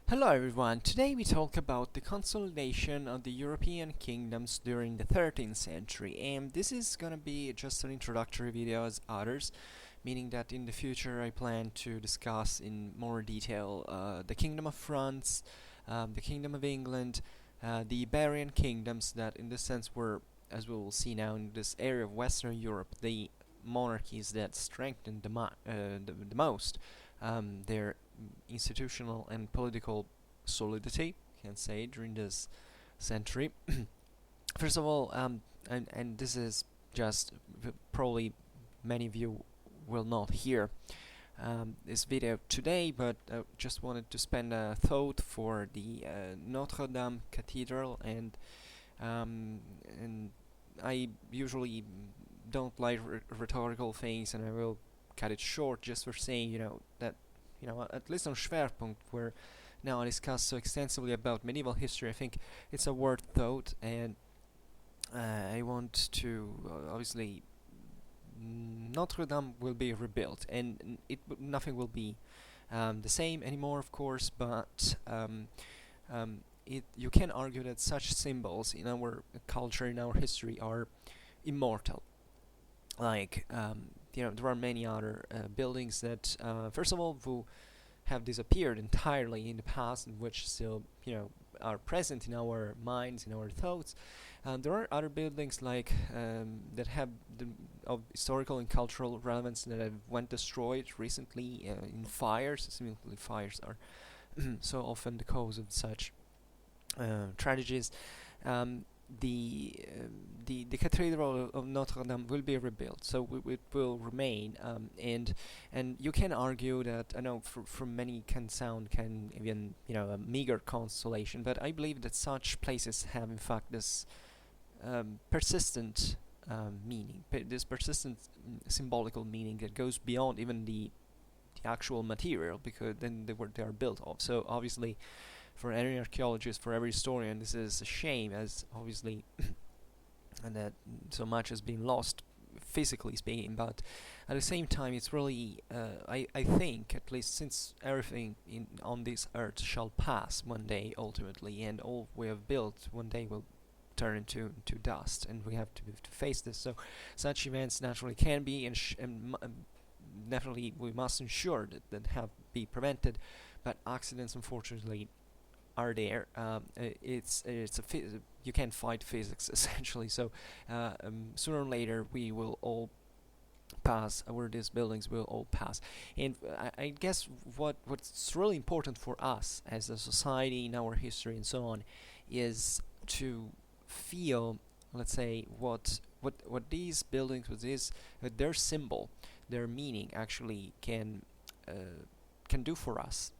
Hello everyone, today we talk about the consolidation of the European kingdoms during the 13th century, and this is gonna be just an introductory video as others, meaning that in the future I plan to discuss in more detail the Kingdom of France, the Kingdom of England, the Iberian kingdoms that in this sense were, as we will see now in this area of Western Europe, the monarchies that strengthened the most their institutional and political solidity, you can say, during this century. First of all, and this is just probably many of you will not hear this video today, but just wanted to spend a thought for the Notre Dame Cathedral, and I usually don't like rhetorical things, and I will cut it short just for saying, that at least on Schwerpunkt, where now I discuss so extensively about medieval history, I think it's a worth thought, and I want to obviously Notre Dame will be rebuilt, and nothing will be the same anymore, of course, but you can argue that such symbols in our culture, in our history, are immortal. Like there are many other buildings that, first of all, who have disappeared entirely in the past, and which still, are present in our minds, in our thoughts. There are other buildings like that have of historical and cultural relevance that have went destroyed recently in fires. Seemingly, fires are so often the cause of such tragedies. The Cathedral of Notre Dame will be rebuilt, so it will remain, and you can argue that, I know for many can even a meager consolation, but I believe that such places have in fact this persistent meaning, this persistent symbolical meaning that goes beyond even the actual material, because then they are built of. So obviously, for any archaeologist, for every historian, this is a shame, as obviously and that so much has been lost, physically speaking. But at the same time, it's really, I think, at least since everything on this earth shall pass one day ultimately, and all we have built one day will turn into dust, and we have to face this. So such events naturally can be, and definitely we must ensure that have be prevented. But accidents, unfortunately, are there. You can't fight physics essentially. So sooner or later we will all pass, or these buildings will all pass. And I guess what's really important for us as a society, in our history and so on, is to feel, let's say, what these buildings, with their symbol, their meaning, actually can do for us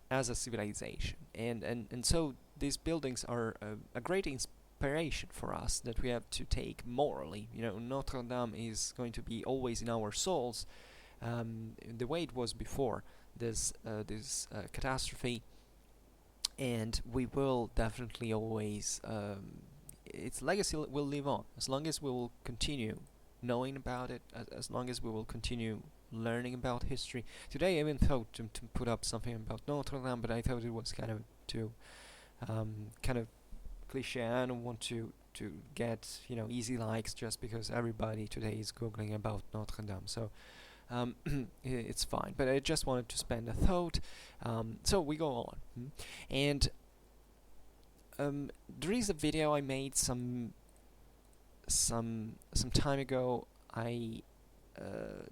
as a civilization. And so these buildings are a great inspiration for us that we have to take morally. Notre Dame is going to be always in our souls, the way it was before this catastrophe, and we will definitely always, its legacy will live on as long as we will continue knowing about it, as long as we will continue learning about history. Today I even thought to put up something about Notre Dame, but I thought it was kind of too kind of cliche. I don't want to get easy likes just because everybody today is googling about Notre Dame. So it's fine, but I just wanted to spend a thought. So we go on, and there is a video I made some time ago.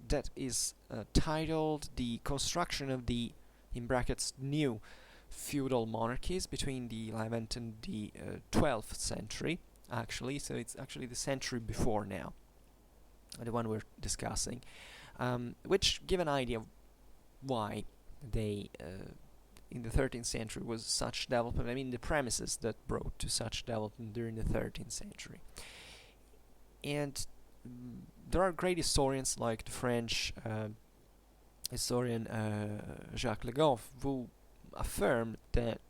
That is titled "The Construction of the," in brackets, "new feudal monarchies between the 11th and the 12th century." Actually, so it's actually the century before now, the one we're discussing, which give an idea of why they in the 13th century was such development. I mean, the premises that brought to such development during the 13th century. And there are great historians like the French historian Jacques Le Goff, who affirmed that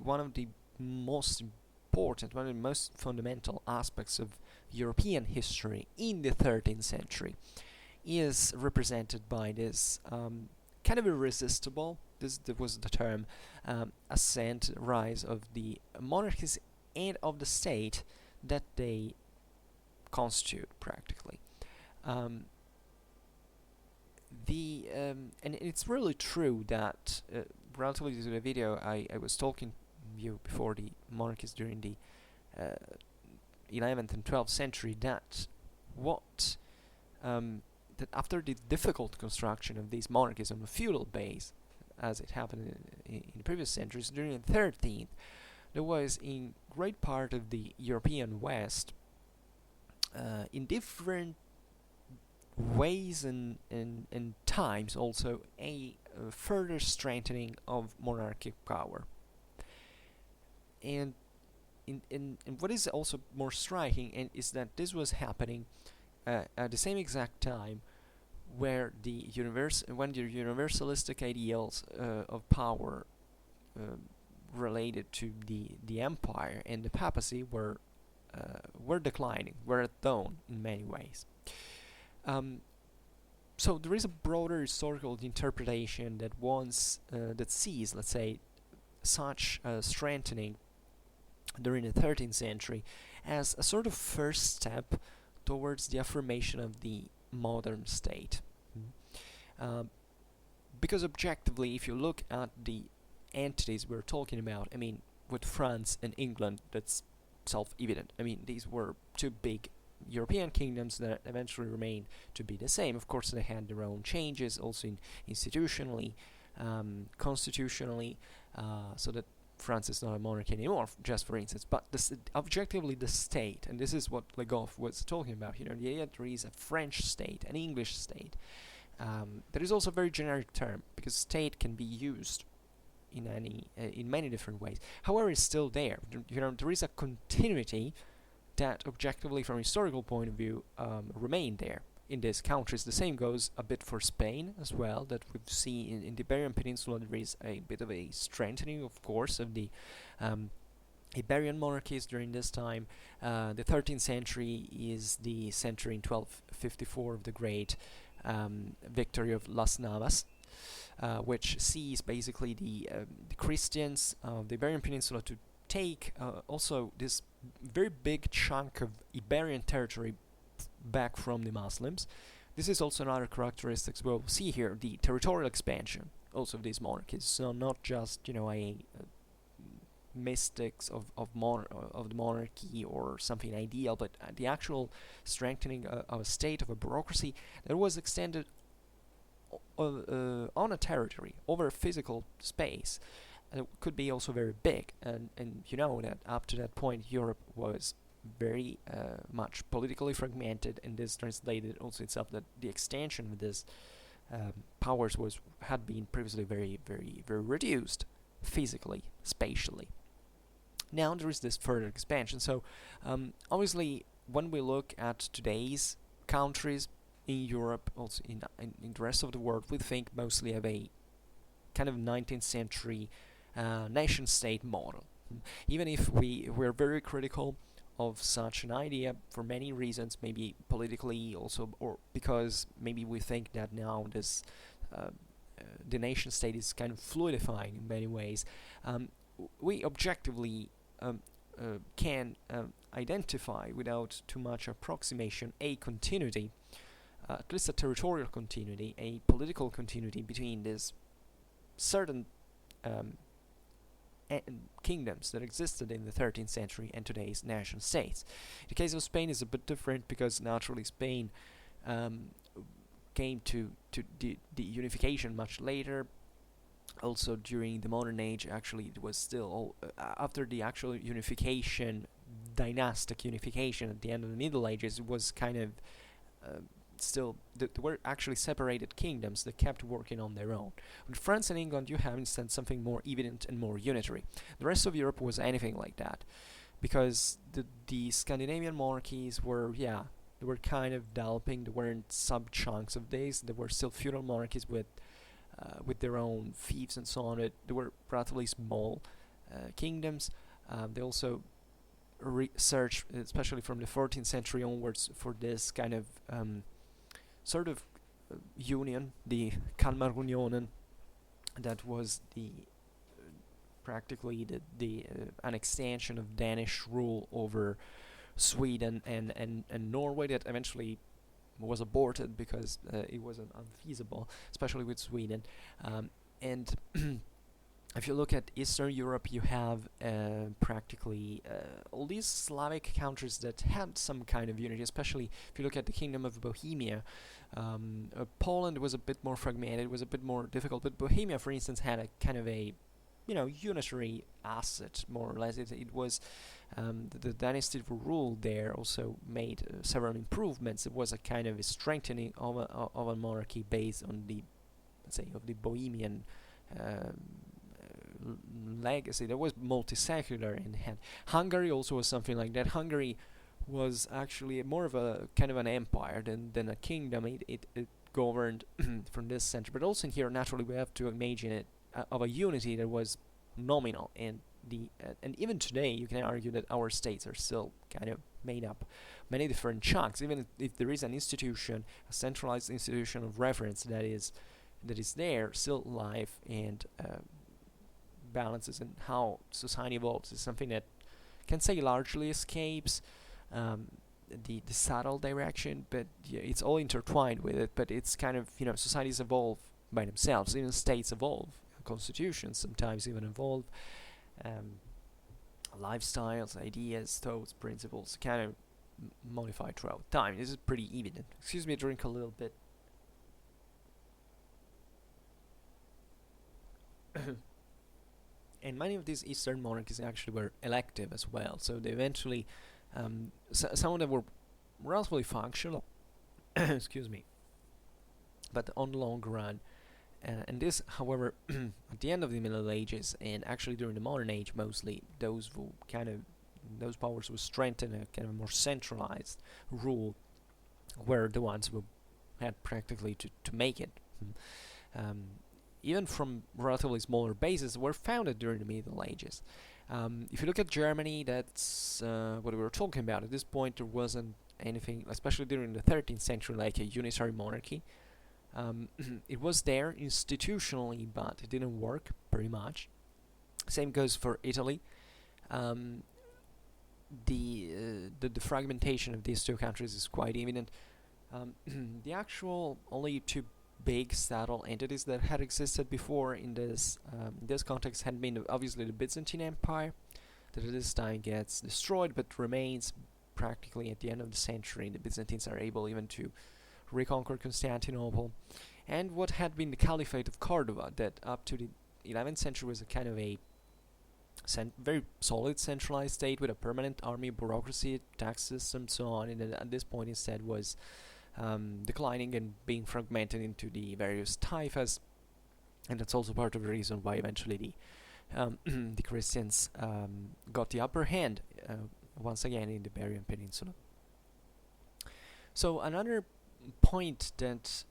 one of the most important, one of the most fundamental aspects of European history in the 13th century is represented by this kind of irresistible. This was the term, ascent, rise of the monarchies and of the state that they constitute practically. And it's really true that relatively to the video I was talking you before the monarchies during the 11th and 12th century, that that after the difficult construction of these monarchies on a feudal base, as it happened in previous centuries, during the 13th, there was in great part of the European West, in different ways and times, also a further strengthening of monarchic power. And what is also more striking is that this was happening at the same exact time where when the universalistic ideals of power related to the empire and the papacy were declining, were at dawn in many ways. So there is a broader historical interpretation that that sees, let's say, such strengthening during the 13th century as a sort of first step towards the affirmation of the modern state. Because objectively, if you look at the entities we're talking about, I mean, with France and England, that's self-evident. I mean, these were two big European kingdoms that eventually remained to be the same. Of course, they had their own changes, also institutionally, constitutionally, so that France is not a monarchy anymore, just for instance. But objectively, the state, and this is what Le Goff was talking about here, the idea that there is a French state, an English state. That is also a very generic term, because state can be used in many different ways. However, it's still there. There is a continuity that objectively from a historical point of view remain there in these countries. The same goes a bit for Spain as well, that we've seen in the Iberian Peninsula. There is a bit of a strengthening, of course, of the Iberian monarchies during this time. The 13th century is the century in 1254 of the great victory of Las Navas, which sees basically the Christians of the Iberian Peninsula to take also this very big chunk of Iberian territory back from the Muslims. This is also another characteristic we'll see here, the territorial expansion also of these monarchies. So not just a mystics of the monarchy or something ideal, but the actual strengthening of a state, of a bureaucracy that was extended on a territory, over a physical space. It could be also very big, and you know that up to that point Europe was very much politically fragmented, and this translated also itself that the extension of this powers had been previously very, very, very reduced physically, spatially. Now there is this further expansion. So obviously, when we look at today's countries in Europe, also in the rest of the world, we think mostly of a kind of 19th century nation-state model. Even if we're very critical of such an idea for many reasons, maybe politically also, or because maybe we think that now this the nation-state is kind of fluidifying in many ways, we objectively can identify without too much approximation a continuity, at least a territorial continuity, a political continuity between these certain kingdoms that existed in the 13th century and today's nation states. The case of Spain is a bit different because naturally Spain came to the unification much later. Also during the modern age, actually it was still after the actual unification, dynastic unification at the end of the Middle Ages, it was kind of still there were actually separated kingdoms that kept working on their own. With France and England, you have instead something more evident and more unitary. The rest of Europe was anything like that, because the Scandinavian monarchies were, yeah, they were kind of developing. They weren't sub-chunks of these. They were still feudal monarchies with their own fiefs and so on. They were relatively small kingdoms. They also researched, especially from the 14th century onwards, for this kind of sort of union, the Kalmarunionen, that was the practically an extension of Danish rule over Sweden and Norway, that eventually was aborted because it was unfeasible, especially with Sweden. And if you look at Eastern Europe, you have practically all these Slavic countries that had some kind of unity, especially if you look at the Kingdom of Bohemia. Poland was a bit more fragmented, was a bit more difficult, but Bohemia, for instance, had a kind of a unitary asset, more or less. It was the dynasty who ruled there also made several improvements. It was a kind of a strengthening of a monarchy based on the, let's say, of the Bohemian legacy that was multi-secular in hand. Hungary also was something like that. Hungary was actually more of a kind of an empire than a kingdom. It governed from this center, but also in here naturally we have to imagine it of a unity that was nominal, and and even today you can argue that our states are still kind of made up many different chunks, even if there is an institution, a centralized institution of reference that is there still live and balances, and how society evolves is something that can say largely escapes the subtle direction, but yeah, it's all intertwined with it. But it's kind of, societies evolve by themselves, even states evolve, constitutions sometimes even evolve, lifestyles, ideas, thoughts, principles kind of modify throughout time. This is pretty evident. Excuse me, drink a little bit. And many of these Eastern monarchies actually were elective as well, so they eventually, some of them were relatively functional, excuse me, but on the long run, and this, however, at the end of the Middle Ages, and actually during the modern age mostly, those powers were strengthened, a kind of more centralized rule, were the ones who had practically to make it. Even from relatively smaller bases, were founded during the Middle Ages. If you look at Germany, that's what we were talking about. At this point, there wasn't anything, especially during the 13th century, like a unitary monarchy. It was there institutionally, but it didn't work pretty much. Same goes for Italy. The fragmentation of these two countries is quite evident. The actual only two big statal entities that had existed before in this context had been obviously the Byzantine Empire, that at this time gets destroyed but remains practically at the end of the century. The Byzantines are able even to reconquer Constantinople, and what had been the Caliphate of Cordova, that up to the 11th century was a kind of a very solid centralized state with a permanent army, bureaucracy, tax system, so on, and at this point instead was declining and being fragmented into the various taifas, and that's also part of the reason why eventually the Christians got the upper hand once again in the Iberian Peninsula. So another point that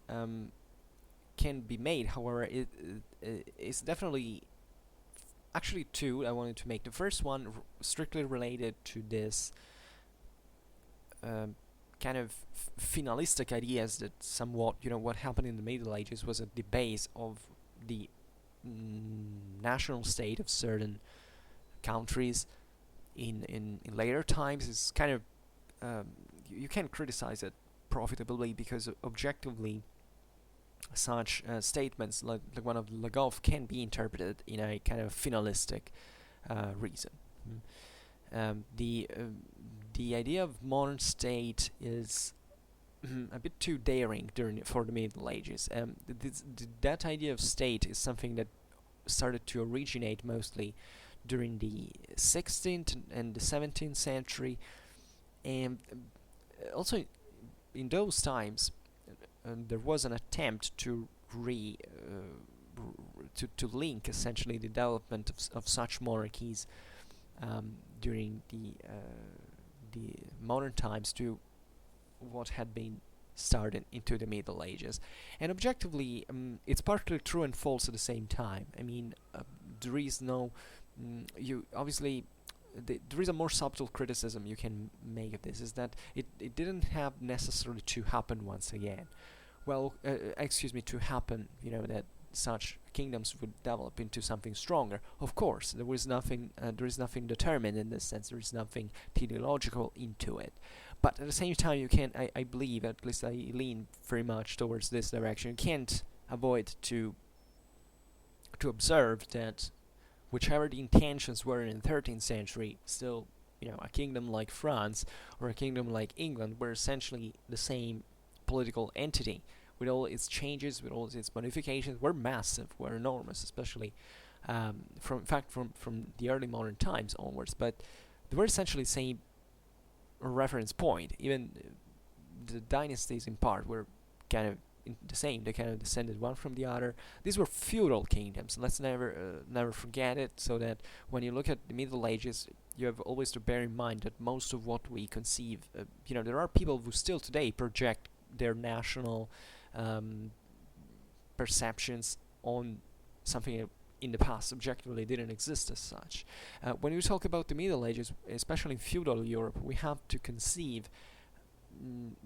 can be made, however, is definitely actually two I wanted to make. The first one strictly related to this kind of finalistic ideas that somewhat, what happened in the Middle Ages was at the base of the national state of certain countries in later times. Is kind of you can criticize it profitably, because objectively such statements like one of Le Goff can be interpreted in a kind of finalistic reason. The idea of modern state is a bit too daring for the Middle Ages. That idea of state is something that started to originate mostly during the 16th and the 17th century, and also in those times there was an attempt to to link essentially the development of such monarchies during the modern times to what had been started into the Middle Ages. And objectively, it's partly true and false at the same time. I mean, there is no, you obviously, there is a more subtle criticism you can make of this, is that it didn't have necessarily to happen once again. Well, excuse me, to happen, that such kingdoms would develop into something stronger. Of course, there is nothing determined in this sense. There is nothing teleological into it. But at the same time, you can, I believe, at least I lean very much towards this direction. You can't avoid to observe that whichever the intentions were in the 13th century, still, a kingdom like France or a kingdom like England were essentially the same political entity, with all its changes, with all its modifications, were massive, were enormous, especially from the early modern times onwards. But they were essentially the same reference point. Even the dynasties in part were kind of the same. They kind of descended one from the other. These were feudal kingdoms. Let's never forget it. So that when you look at the Middle Ages, you have always to bear in mind that most of what we conceive, there are people who still today project their national perceptions on something in the past objectively didn't exist as such. When we talk about the Middle Ages, especially in feudal Europe, we have to conceive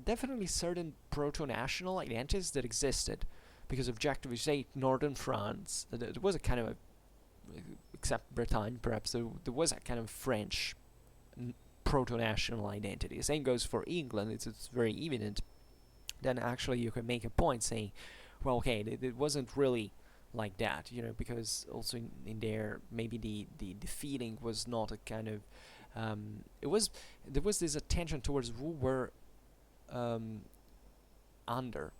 definitely certain proto-national identities that existed, because objectively, say, northern France, there was a kind of except Bretagne perhaps, there was a kind of French proto-national identity. The same goes for England. It's very evident. Then actually you can make a point saying, well, okay, it wasn't really like that, because also in there maybe the feeling was not a kind of there was this attention towards who were under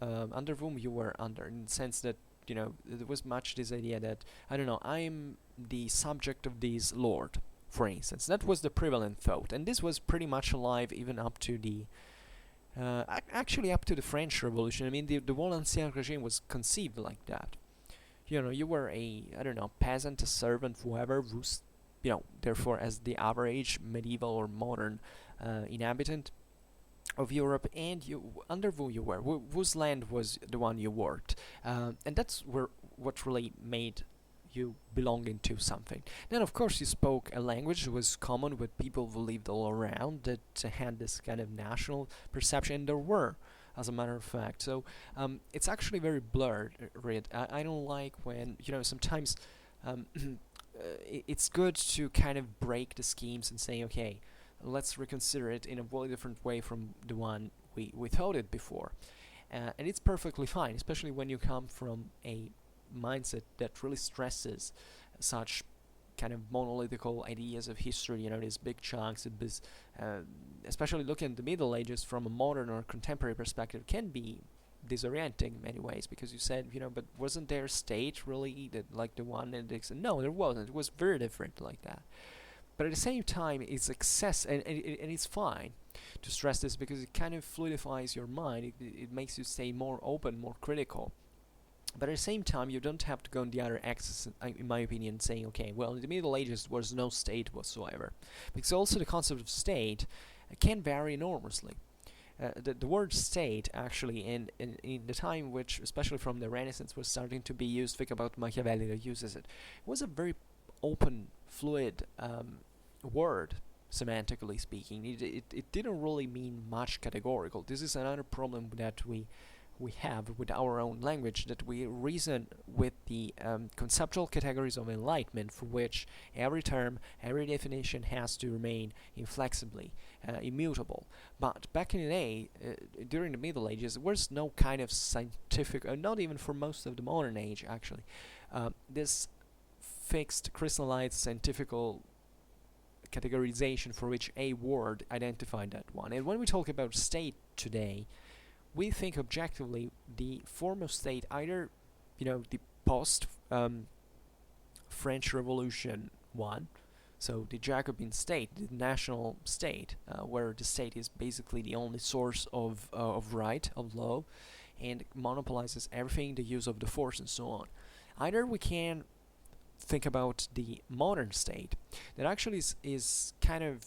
whom you were under, in the sense that there was much this idea that, I don't know, I'm the subject of this lord, for instance. That was the prevalent thought, and this was pretty much alive even up to the actually up to the French Revolution. I mean, the Valencian regime was conceived like that. You were a, I don't know, peasant, a servant, whoever, who's, therefore as the average medieval or modern inhabitant of Europe, and under whom you were, whose land was the one you worked, and that's what really made you belong into something. Then of course you spoke a language that was common with people who lived all around, that had this kind of national perception, and there were, as a matter of fact. So it's actually very blurred. I don't like when, sometimes it's good to kind of break the schemes and say, okay, let's reconsider it in a very different way from the one we thought it before. And it's perfectly fine, especially when you come from a mindset that really stresses such kind of monolithical ideas of history, these big chunks, especially looking at the Middle Ages from a modern or contemporary perspective, can be disorienting in many ways, because you said, but wasn't there a state really like the one in Dixon? No, there wasn't. It was very different like that. But at the same time, it's excess, and it's fine to stress this, because it kind of fluidifies your mind. It makes you stay more open, more critical. But at the same time, you don't have to go on the other axis, in my opinion, saying, okay, well, in the Middle Ages there was no state whatsoever. Because also the concept of state can vary enormously. The word state, actually, in the time which, especially from the Renaissance, was starting to be used, think about Machiavelli that uses it, was a very open, fluid word, semantically speaking. It didn't really mean much categorical. This is another problem that we have with our own language, that we reason with the conceptual categories of enlightenment, for which every term, every definition has to remain inflexibly immutable. But back in the day, during the Middle Ages, there was no kind of scientific, not even for most of the modern age actually, this fixed, crystallized scientific categorization for which a word identified that one. And when we talk about state today, we think objectively the form of state, either the post French Revolution one, so the Jacobin state, the national state, where the state is basically the only source of right, of law, and monopolizes everything, the use of the force and so on. Either we can think about the modern state, that actually is kind of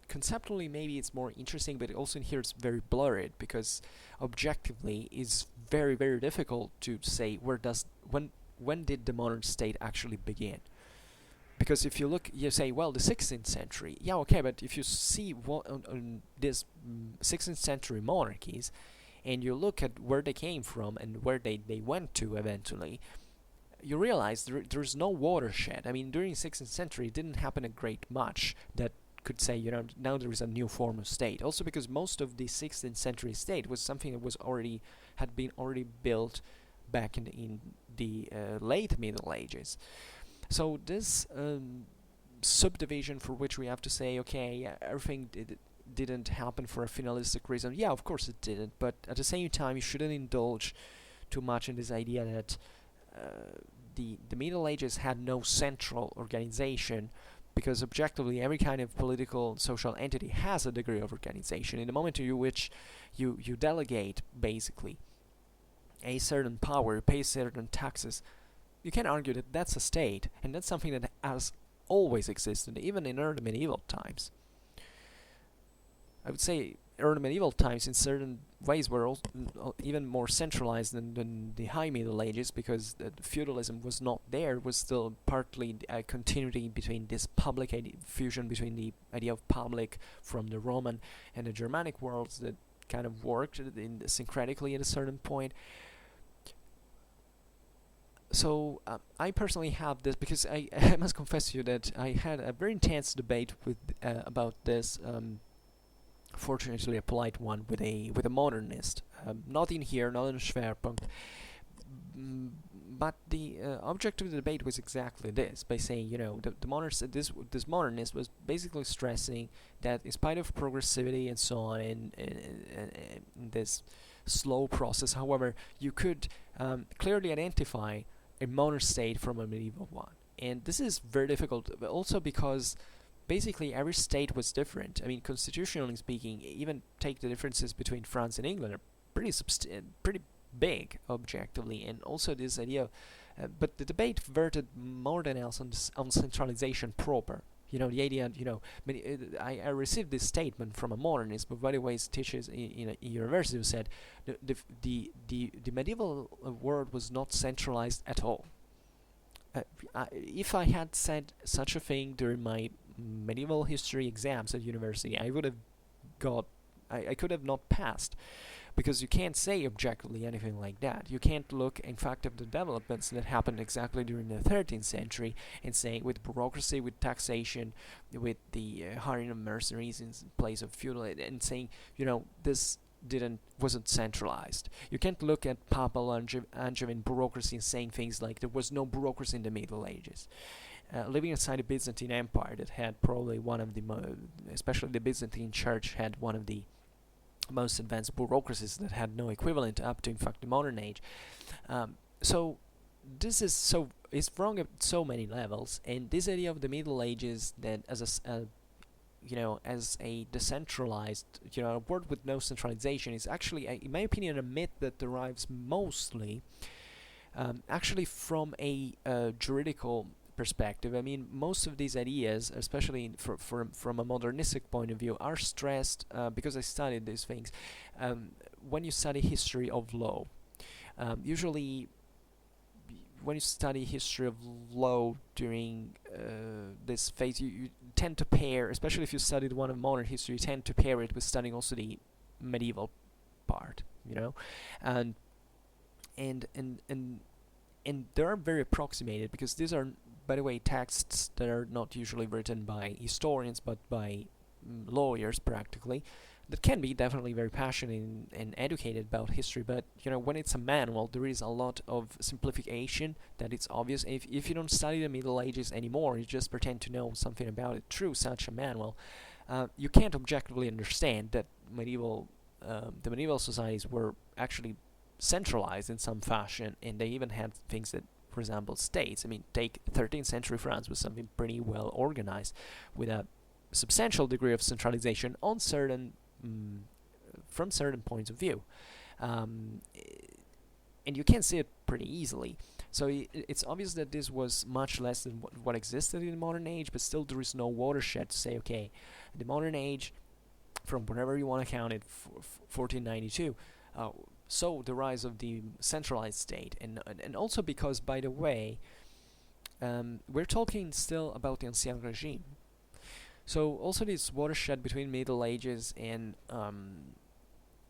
conceptually maybe it's more interesting, but also in here it's very blurred, because objectively it's very, very difficult to say when did the modern state actually begin. Because if you look, you say, well, the 16th century, yeah, okay, but if you see what on this 16th century monarchies, and you look at where they came from and where they went to eventually, you realize there's no watershed. I mean, during the 16th century, it didn't happen a great much that could say, now there is a new form of state. Also because most of the 16th century state was something that had been already built back in the late Middle Ages. So this subdivision for which we have to say, okay, everything didn't happen for a finalistic reason. Yeah, of course it didn't, but at the same time, you shouldn't indulge too much in this idea that the Middle Ages had no central organization, because objectively every kind of political and social entity has a degree of organization. In the moment in which you delegate basically a certain power, pay certain taxes, you can argue that that's a state, and that's something that has always existed, even in early medieval times. I would say early medieval times in certain ways were also even more centralized than the high Middle Ages, because feudalism was not there. It was still partly a continuity between this public fusion between the idea of public from the Roman and the Germanic worlds that kind of worked syncretically at a certain point. So I personally have this, because I must confess to you that I had a very intense debate with about this. Fortunately, a polite one with a modernist, not in here, not in Schwerpunkt. But the object of the debate was exactly this, by saying, the this modernist was basically stressing that in spite of progressivity and so on, in this slow process, however, you could clearly identify a modern state from a medieval one. And this is very difficult, but also because basically every state was different. I mean, constitutionally speaking, even take the differences between France and England are pretty big objectively, and also this idea but the debate verted more than else on centralization proper. The idea, I received this statement from a modernist, but by the way, teaches in a university, who said the medieval world was not centralized at all. If I had said such a thing during my medieval history exams at university, I would have I could have not passed, because you can't say objectively anything like that. You can't look, in fact, at the developments that happened exactly during the 13th century and say, with bureaucracy, with taxation, with the hiring of mercenaries in place of feudal, and saying, this wasn't centralized. You can't look at papal Angevin bureaucracy and saying things like there was no bureaucracy in the Middle Ages. Leaving aside the Byzantine Empire, that had probably one of the especially the Byzantine Church had one of the most advanced bureaucracies that had no equivalent up to, in fact, the modern age. So this is it's wrong at so many levels, and this idea of the Middle Ages that as a decentralized, a world with no centralization is actually, in my opinion, a myth that derives mostly actually from a juridical perspective. I mean, most of these ideas, especially from a modernistic point of view, are stressed because I studied these things. When you study history of law, usually when you study history of law during this phase, you tend to pair, especially if you studied one of modern history, you tend to pair it with studying also the medieval part, and they are very approximated, because these are, by the way, texts that are not usually written by historians but by lawyers practically, that can be definitely very passionate and educated about history, but when it's a manual, there is a lot of simplification that it's obvious. If you don't study the Middle Ages anymore, you just pretend to know something about it through such a manual, you can't objectively understand that the medieval societies were actually centralized in some fashion, and they even had things that resembled states. I mean, take 13th century France was something pretty well organized, with a substantial degree of centralization on from certain points of view, and you can see it pretty easily. So it's obvious that this was much less than what existed in the modern age, but still there is no watershed to say, okay, the modern age, from whatever you want to count it, 1492, so the rise of the centralized state, and also because, by the way, we're talking still about the Ancien regime. So also this watershed between Middle Ages and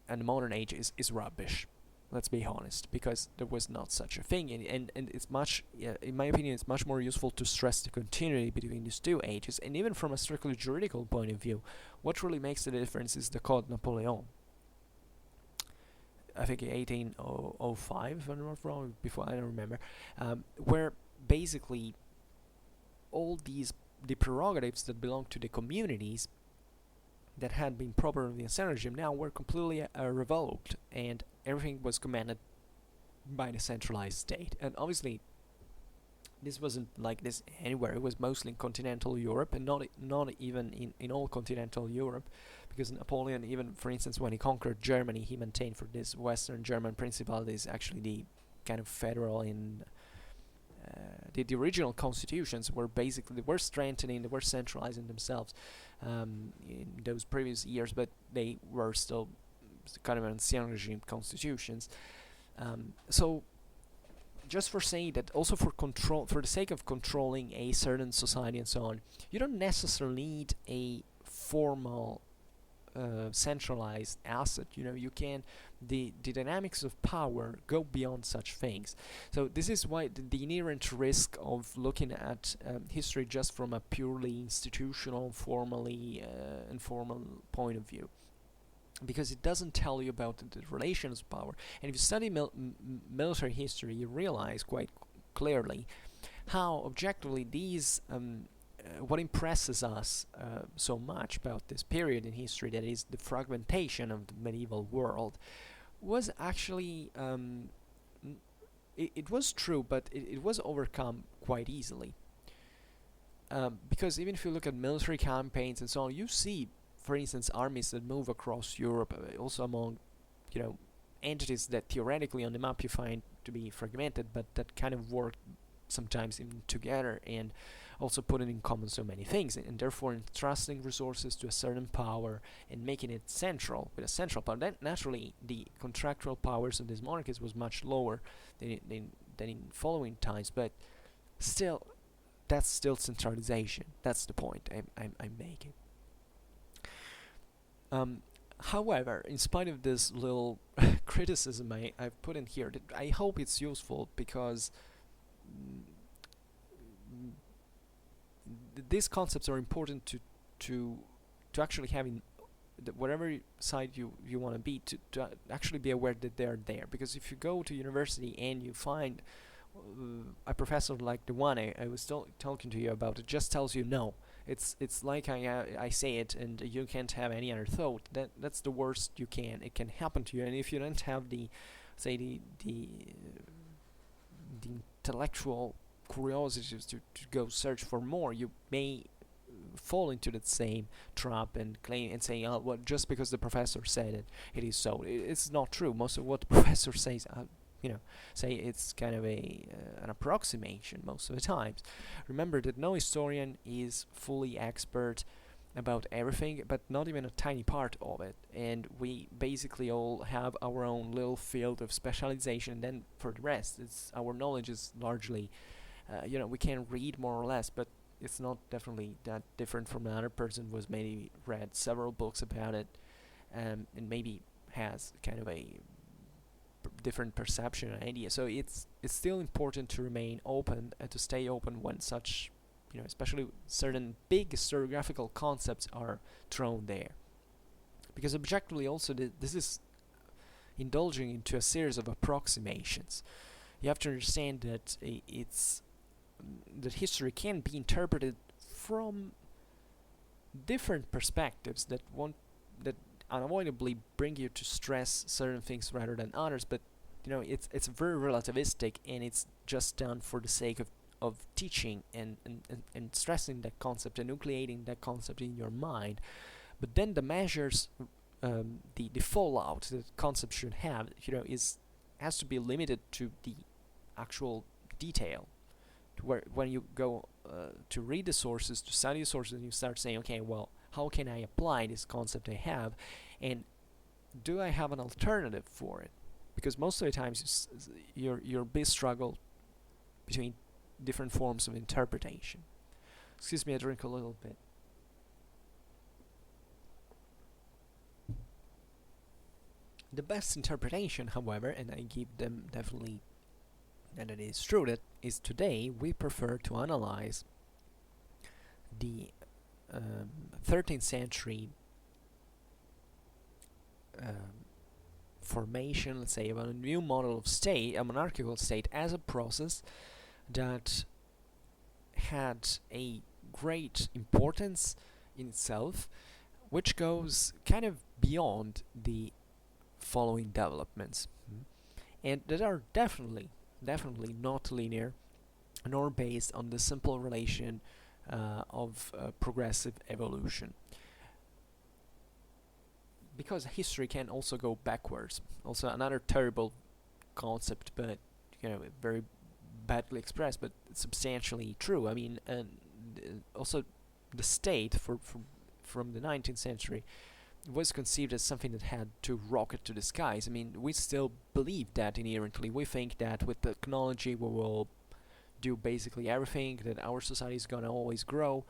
and the modern age is rubbish. Let's be honest, because there was not such a thing, and it's much, in my opinion, it's much more useful to stress the continuity between these two ages. And even from a strictly juridical point of view, what really makes the difference is the Code Napoleon. I think 1805, if I'm not wrong, before, I don't remember, where basically all the prerogatives that belong to the communities that had been properly assigned now were completely revoked, and everything was commanded by the centralized state. And obviously this wasn't like this anywhere. It was mostly in continental Europe, and not even in all continental Europe, because Napoleon, even for instance when he conquered Germany, he maintained for this Western German principalities actually the kind of federal in the original constitutions were basically, they were strengthening, they were centralizing themselves in those previous years, but they were still kind of ancien regime constitutions. So just for saying that, also for control, for the sake of controlling a certain society and so on, you don't necessarily need a formal centralized asset. You can, the dynamics of power go beyond such things. So this is why the inherent risk of looking at history just from a purely institutional, formally informal point of view, because it doesn't tell you about the relations of power. And if you study military history, you realize quite clearly how objectively these what impresses us so much about this period in history, that is the fragmentation of the medieval world, was actually it was true, but it was overcome quite easily, because even if you look at military campaigns and so on, you see, for instance, armies that move across Europe, also among entities that theoretically on the map you find to be fragmented, but that kind of work sometimes even together, and also putting in common so many things, and therefore entrusting resources to a certain power and making it central, with a central power. Then naturally the contractual powers of these monarchies was much lower than in following times, but still, that's still centralization. That's the point I'm making. However, in spite of this little criticism I've put in here, I hope it's useful, because these concepts are important to actually having whatever side you want to be, to actually be aware that they're there. Because if you go to university and you find a professor like the one I was talking to you about, it just tells you no, it's like I say it, and you can't have any other thought. That's the worst it can happen to you. And if you don't have the intellectual curiosity to go search for more, you may fall into that same trap and claim and say, oh, well, just because the professor said it, it is so. It's not true. Most of what the professor says, say it's kind of an approximation most of the times. Remember that no historian is fully expert about everything, but not even a tiny part of it, and we basically all have our own little field of specialization. And then for the rest, our knowledge is largely we can read more or less, but it's not definitely that different from another person who has maybe read several books about it, and maybe has kind of a different perception and idea. So it's still important to remain open and to stay open when such, especially certain big historiographical concepts are thrown there, because objectively also this is indulging into a series of approximations. You have to understand that that history can be interpreted from different perspectives that unavoidably bring you to stress certain things rather than others, but it's very relativistic, and it's just done for the sake of teaching and stressing that concept, and nucleating that concept in your mind. But then the measures, the fallout that the concept should have, has to be limited to the actual detail. Where when you go to read the sources, to study the sources, and you start saying, okay, well, how can I apply this concept I have, and do I have an alternative for it? Because most of the times your big struggle between different forms of interpretation. Excuse me, I drink a little bit. The best interpretation, however, and I give them definitely, and it is true, that is today we prefer to analyze the 13th century formation, let's say, of a new model of state, a monarchical state, as a process that had a great importance in itself, which goes kind of beyond the following developments, and that are definitely not linear, nor based on the simple relation of progressive evolution. Because history can also go backwards. Also, another terrible concept, but very badly expressed, but substantially true. I mean, and also the state from the 19th century was conceived as something that had to rocket to the skies. I mean, we still believe that inherently. We think that with technology we will do basically everything, that our society is gonna always grow.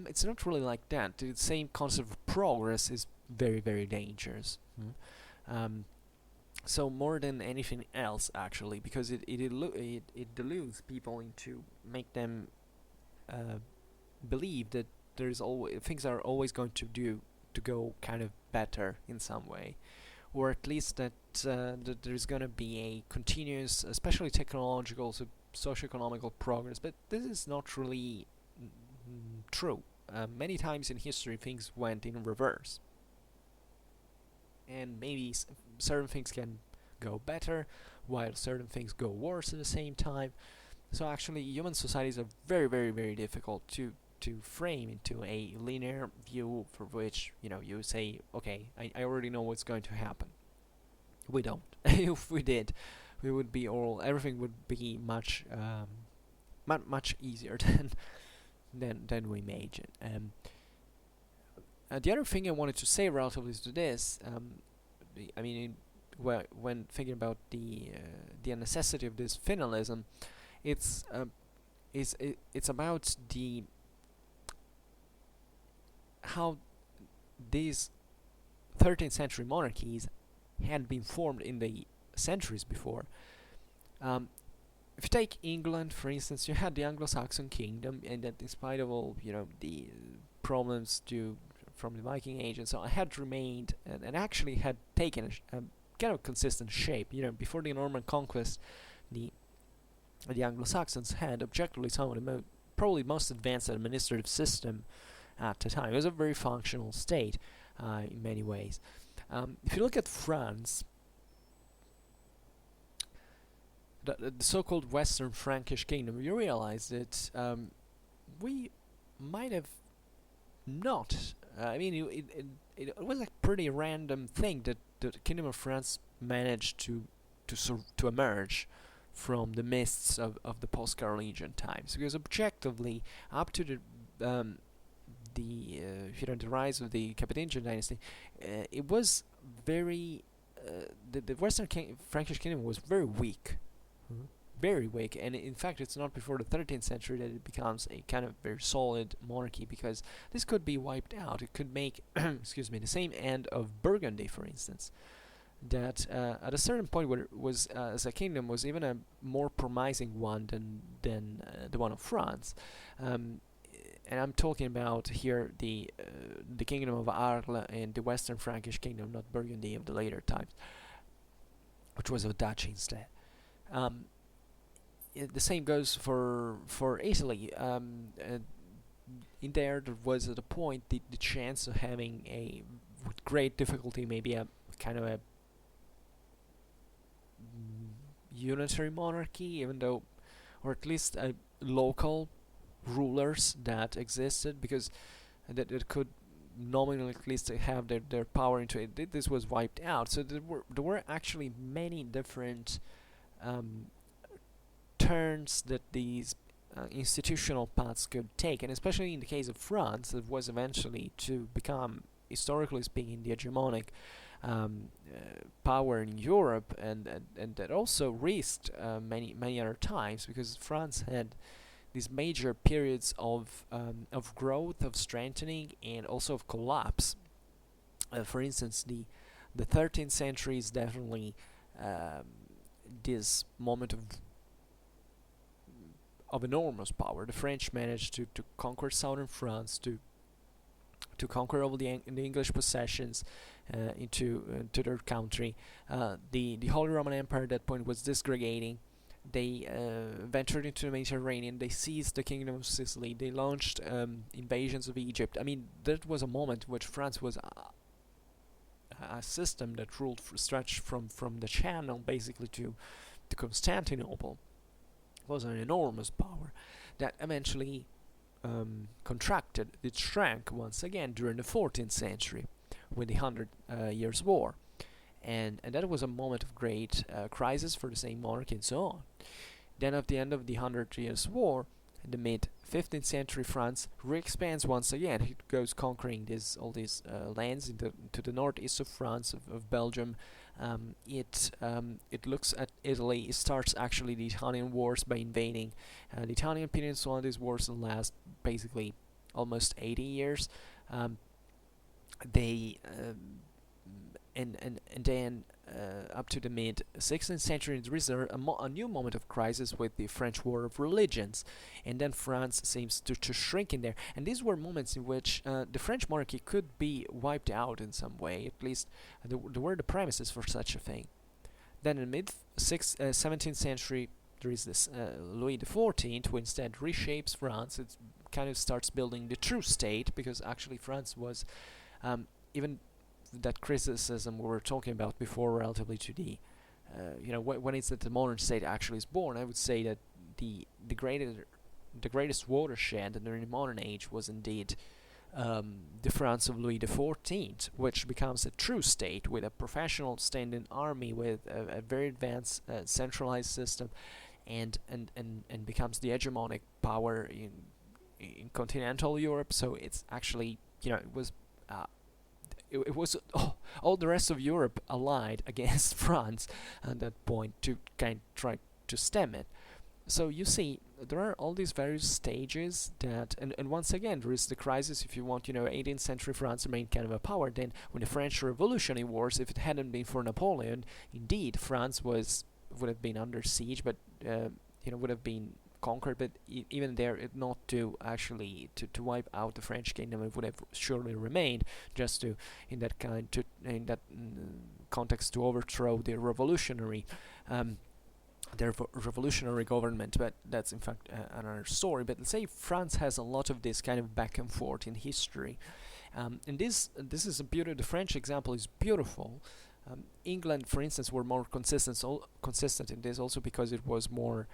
It's not really like that. The same concept of progress is very, very dangerous. So more than anything else, actually, because it deludes people into make them believe that there's always things are always going to go kind of better in some way, or at least that there's going to be a continuous, especially technological, socio-economical progress. But this is not really true. Many times in history things went in reverse, and maybe certain things can go better while certain things go worse at the same time. So actually human societies are very, very, very difficult to frame into a linear view for which you say, okay, I already know what's going to happen. We don't. If we did, we would be everything would be much much easier than we imagine. The other thing I wanted to say relatively to this, I mean, when thinking about the necessity of this finalism, it's about the how these 13th century monarchies had been formed in the centuries before. If you take England, for instance, you had the Anglo-Saxon kingdom, and that in spite of all the problems from the Viking Age and so on, had remained and actually had taken a kind of consistent shape. Before the Norman conquest, the Anglo-Saxons had objectively some of the probably most advanced administrative system at the time. It was a very functional state in many ways. If you look at France, the so-called Western Frankish kingdom, you realize that we might have not. I mean, it was a pretty random thing that the Kingdom of France managed to emerge from the mists of the post-Carolingian times, because objectively, up to the rise of the Carthaginian dynasty, it was very the Western Frankish kingdom was very weak, very weak, and in fact it's not before the 13th century that it becomes a kind of very solid monarchy, because this could be wiped out. It could make excuse me, the same end of Burgundy, for instance, that at a certain point where it was as a kingdom was even a more promising one than the one of France. And I'm talking about here the kingdom of Arles and the Western Frankish kingdom, not Burgundy of the later times, which was a duchy instead. The same goes for Italy. In there was at a point the chance of having with great difficulty, maybe a kind of a unitary monarchy, even though, or at least local rulers that existed, because that it could nominally at least have their power into it. This was wiped out. So there were actually many different turns that these institutional paths could take, and especially in the case of France, it was eventually to become, historically speaking, the hegemonic power in Europe, and that also risked many other times, because France had these major periods of growth, of strengthening, and also of collapse. For instance, the the 13th century is definitely um, this moment of enormous power. The French managed to conquer southern France, to conquer all the English possessions into their country. The Holy Roman Empire at that point was disgregating. They ventured into the Mediterranean. They seized the Kingdom of Sicily. They launched invasions of Egypt. I mean, that was a moment in which France was a system that ruled stretched from the Channel basically to Constantinople. It was an enormous power that eventually contracted. It shrank once again during the 14th century with the Hundred Years' War. And that was a moment of great crisis for the same monarchy and so on. Then at the end of the Hundred Years' War, in the mid-15th century, France re-expands once again. It goes conquering all these lands to the northeast of France, of Belgium. It looks at Italy. It starts actually the Italian Wars by invading the Italian peninsula. These wars last basically almost 80 years. They and then up to the mid 16th century, there is a new moment of crisis with the French War of Religions, and then France seems to shrink in there. And these were moments in which the French monarchy could be wiped out in some way. At least there were the premises for such a thing. Then in the mid 17th century, there is this Louis XIV, who instead reshapes France. It kind of starts building the true state, because actually France was even that criticism we were talking about before, relatively to the when it's that the modern state actually is born. I would say that the greatest watershed during the modern age was indeed the France of Louis XIV, which becomes a true state with a professional standing army, with a very advanced centralized system, and becomes the hegemonic power in continental Europe. So it's actually, it was all the rest of Europe allied against France at that point to kind of try to stem it. So you see, there are all these various stages that, and once again, there is the crisis. If you want, 18th century France remained kind of a power. Then when the French Revolutionary Wars, if it hadn't been for Napoleon, indeed France would have been under siege, but would have been conquered, but even there, not to actually to wipe out the French kingdom. It would have surely remained, just to in that context, to overthrow the revolutionary government. But that's in fact another story. But let's say France has a lot of this kind of back and forth in history, and this is a beauty. The French example is beautiful. England, for instance, were more consistent in this, also because it was more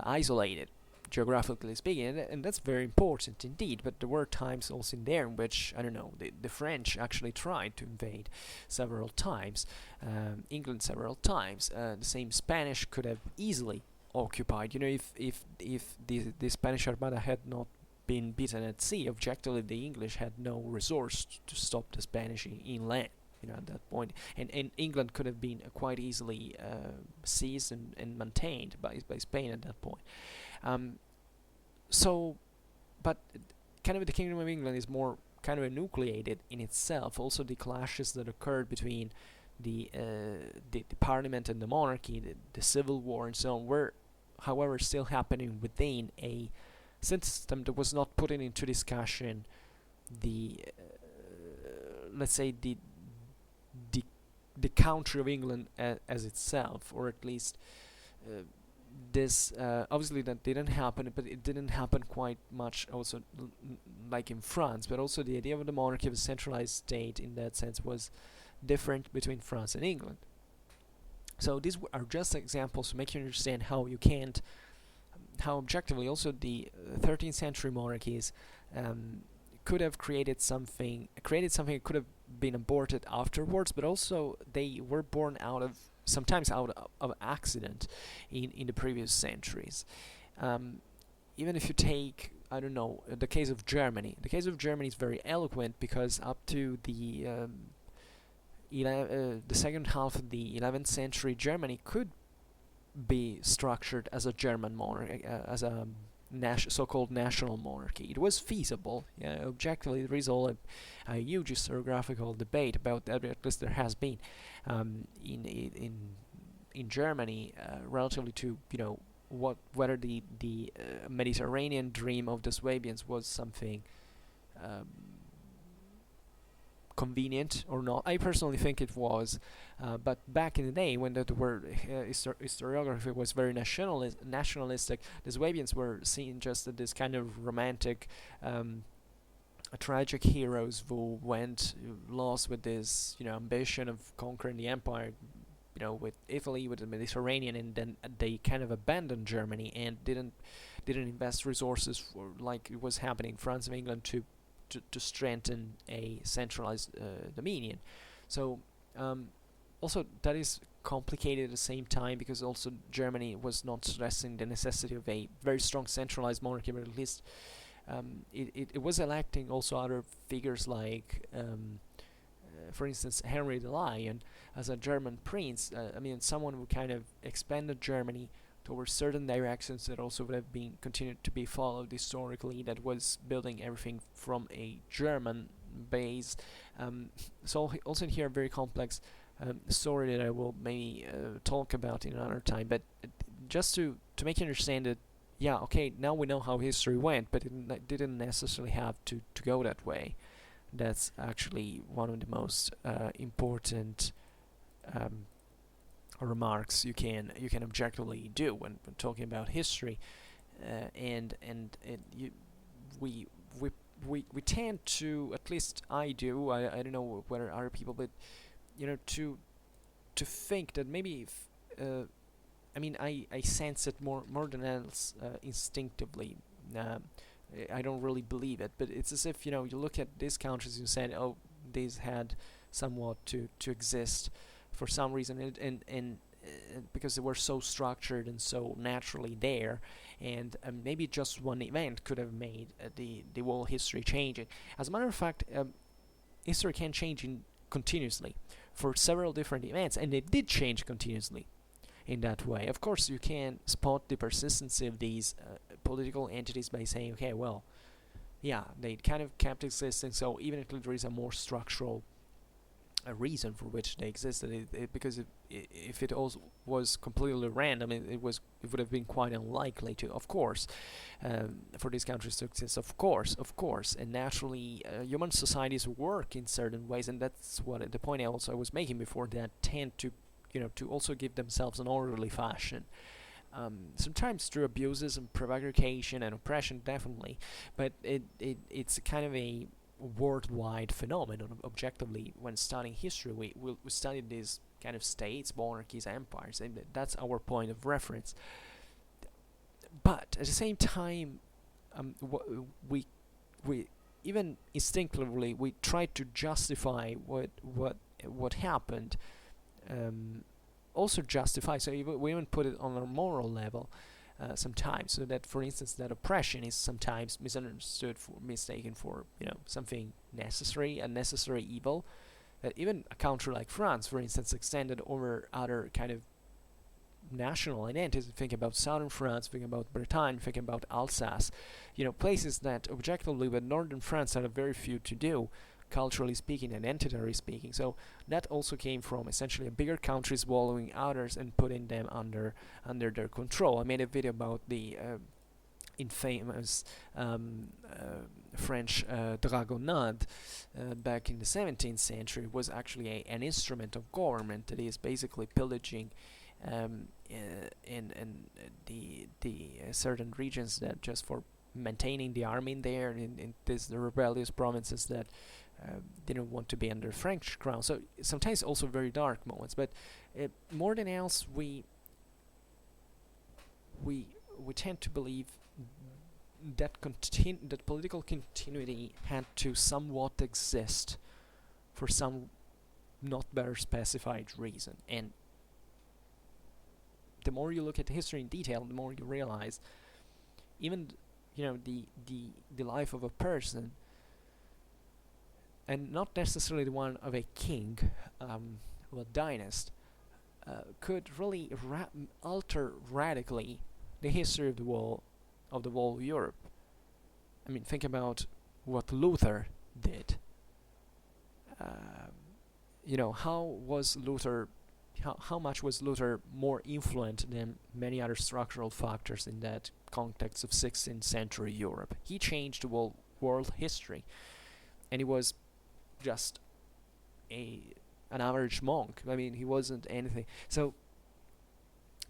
isolated, geographically speaking, and that's very important indeed. But there were times also in there in which, I don't know, the French actually tried to invade several times, England several times. The same Spanish could have easily occupied. If the Spanish Armada had not been beaten at sea, objectively the English had no resource to stop the Spanish inland. At that point, and England could have been quite easily seized and maintained by Spain at that point. But kind of the Kingdom of England is more kind of enucleated in itself. Also, the clashes that occurred between the Parliament and the monarchy, the Civil War, and so on, were, however, still happening within a system that was not putting into discussion let's say the country of England as itself, or at least this obviously that didn't happen, but it didn't happen quite much also like in France. But also the idea of the monarchy of a centralized state in that sense was different between France and England. So these are just examples to make you understand how objectively also the 13th century monarchies could have created something that could have been aborted afterwards, but also they were born sometimes out of accident in the previous centuries. Even if you take, I don't know, the case of Germany. The case of Germany is very eloquent, because up to the second half of the 11th century, Germany could be structured as a German monarchy, as a so-called national monarchy. It was feasible. Yeah, objectively, there is all a huge historiographical debate about that. At least there has been in Germany, relatively to whether the Mediterranean dream of the Swabians was something um, convenient or not. I personally think it was, but back in the day when the word historiography was very nationalistic, the Swabians were seen just as this kind of romantic, tragic heroes who went lost with this ambition of conquering the empire. With Italy, with the Mediterranean, and then they kind of abandoned Germany and didn't invest resources for, like it was happening in France and England, to strengthen a centralized dominion. So also that is complicated at the same time, because also Germany was not stressing the necessity of a very strong centralized monarchy, but at least it was electing also other figures like for instance Henry the Lion as a German prince. Someone who kind of expanded Germany towards certain directions that also would have been continued to be followed historically, that was building everything from a German base. So also here a very complex story that I will maybe talk about in another time, but just to make you understand that, yeah, okay, now we know how history went, but it didn't necessarily have to go that way. That's actually one of the most important remarks you can objectively do when talking about history, we tend to, at least I do, I don't know whether other people, but to think that maybe if, I sense it more than else instinctively. I don't really believe it, but it's as if you look at these countries, you said, oh, these had somewhat to exist for some reason, and because they were so structured and so naturally there, and maybe just one event could have made the whole history changing. As a matter of fact, history can change continuously for several different events, and it did change continuously in that way. Of course, you can spot the persistency of these political entities by saying, okay, well, yeah, they kind of kept existing, so even if there is a more structural reason for which they existed, because if it also was completely random, it would have been quite unlikely to, of course, for these countries to exist, of course, and naturally human societies work in certain ways, and that's what the point I was making before, that tend to to also give themselves an orderly fashion. Sometimes through abuses and prevarication and oppression, definitely, but it's kind of a worldwide phenomenon. Objectively, when studying history, we study these kind of states, monarchies, empires, and that's our point of reference. But at the same time, we even instinctively we try to justify what happened. Also justify, so we even put it on a moral level sometimes, so that, for instance, that oppression is sometimes mistaken for something necessary, a necessary evil, that even a country like France, for instance, extended over other kind of national identities. Think about southern France, think about Bretagne, think about Alsace, places that objectively with northern France had a very few to do, culturally speaking and identitary speaking. So that also came from essentially a bigger country swallowing others and putting them under their control. I made a video about the infamous French dragonnade back in the 17th century. It was actually an instrument of government that is basically pillaging in the certain regions, that just for maintaining the army in there, in the rebellious provinces that didn't want to be under French crown. So sometimes also very dark moments, but more than else, we tend to believe that that political continuity had to somewhat exist for some not better specified reason. And the more you look at history in detail, the more you realize even the life of a person, and not necessarily the one of a king or a dynasty, could really alter radically the history of of the whole Europe. I mean, think about what Luther did. How was Luther? How much was Luther more influent than many other structural factors in that context of 16th century Europe? He changed the whole world history, and he was just an average monk. I mean, he wasn't anything. So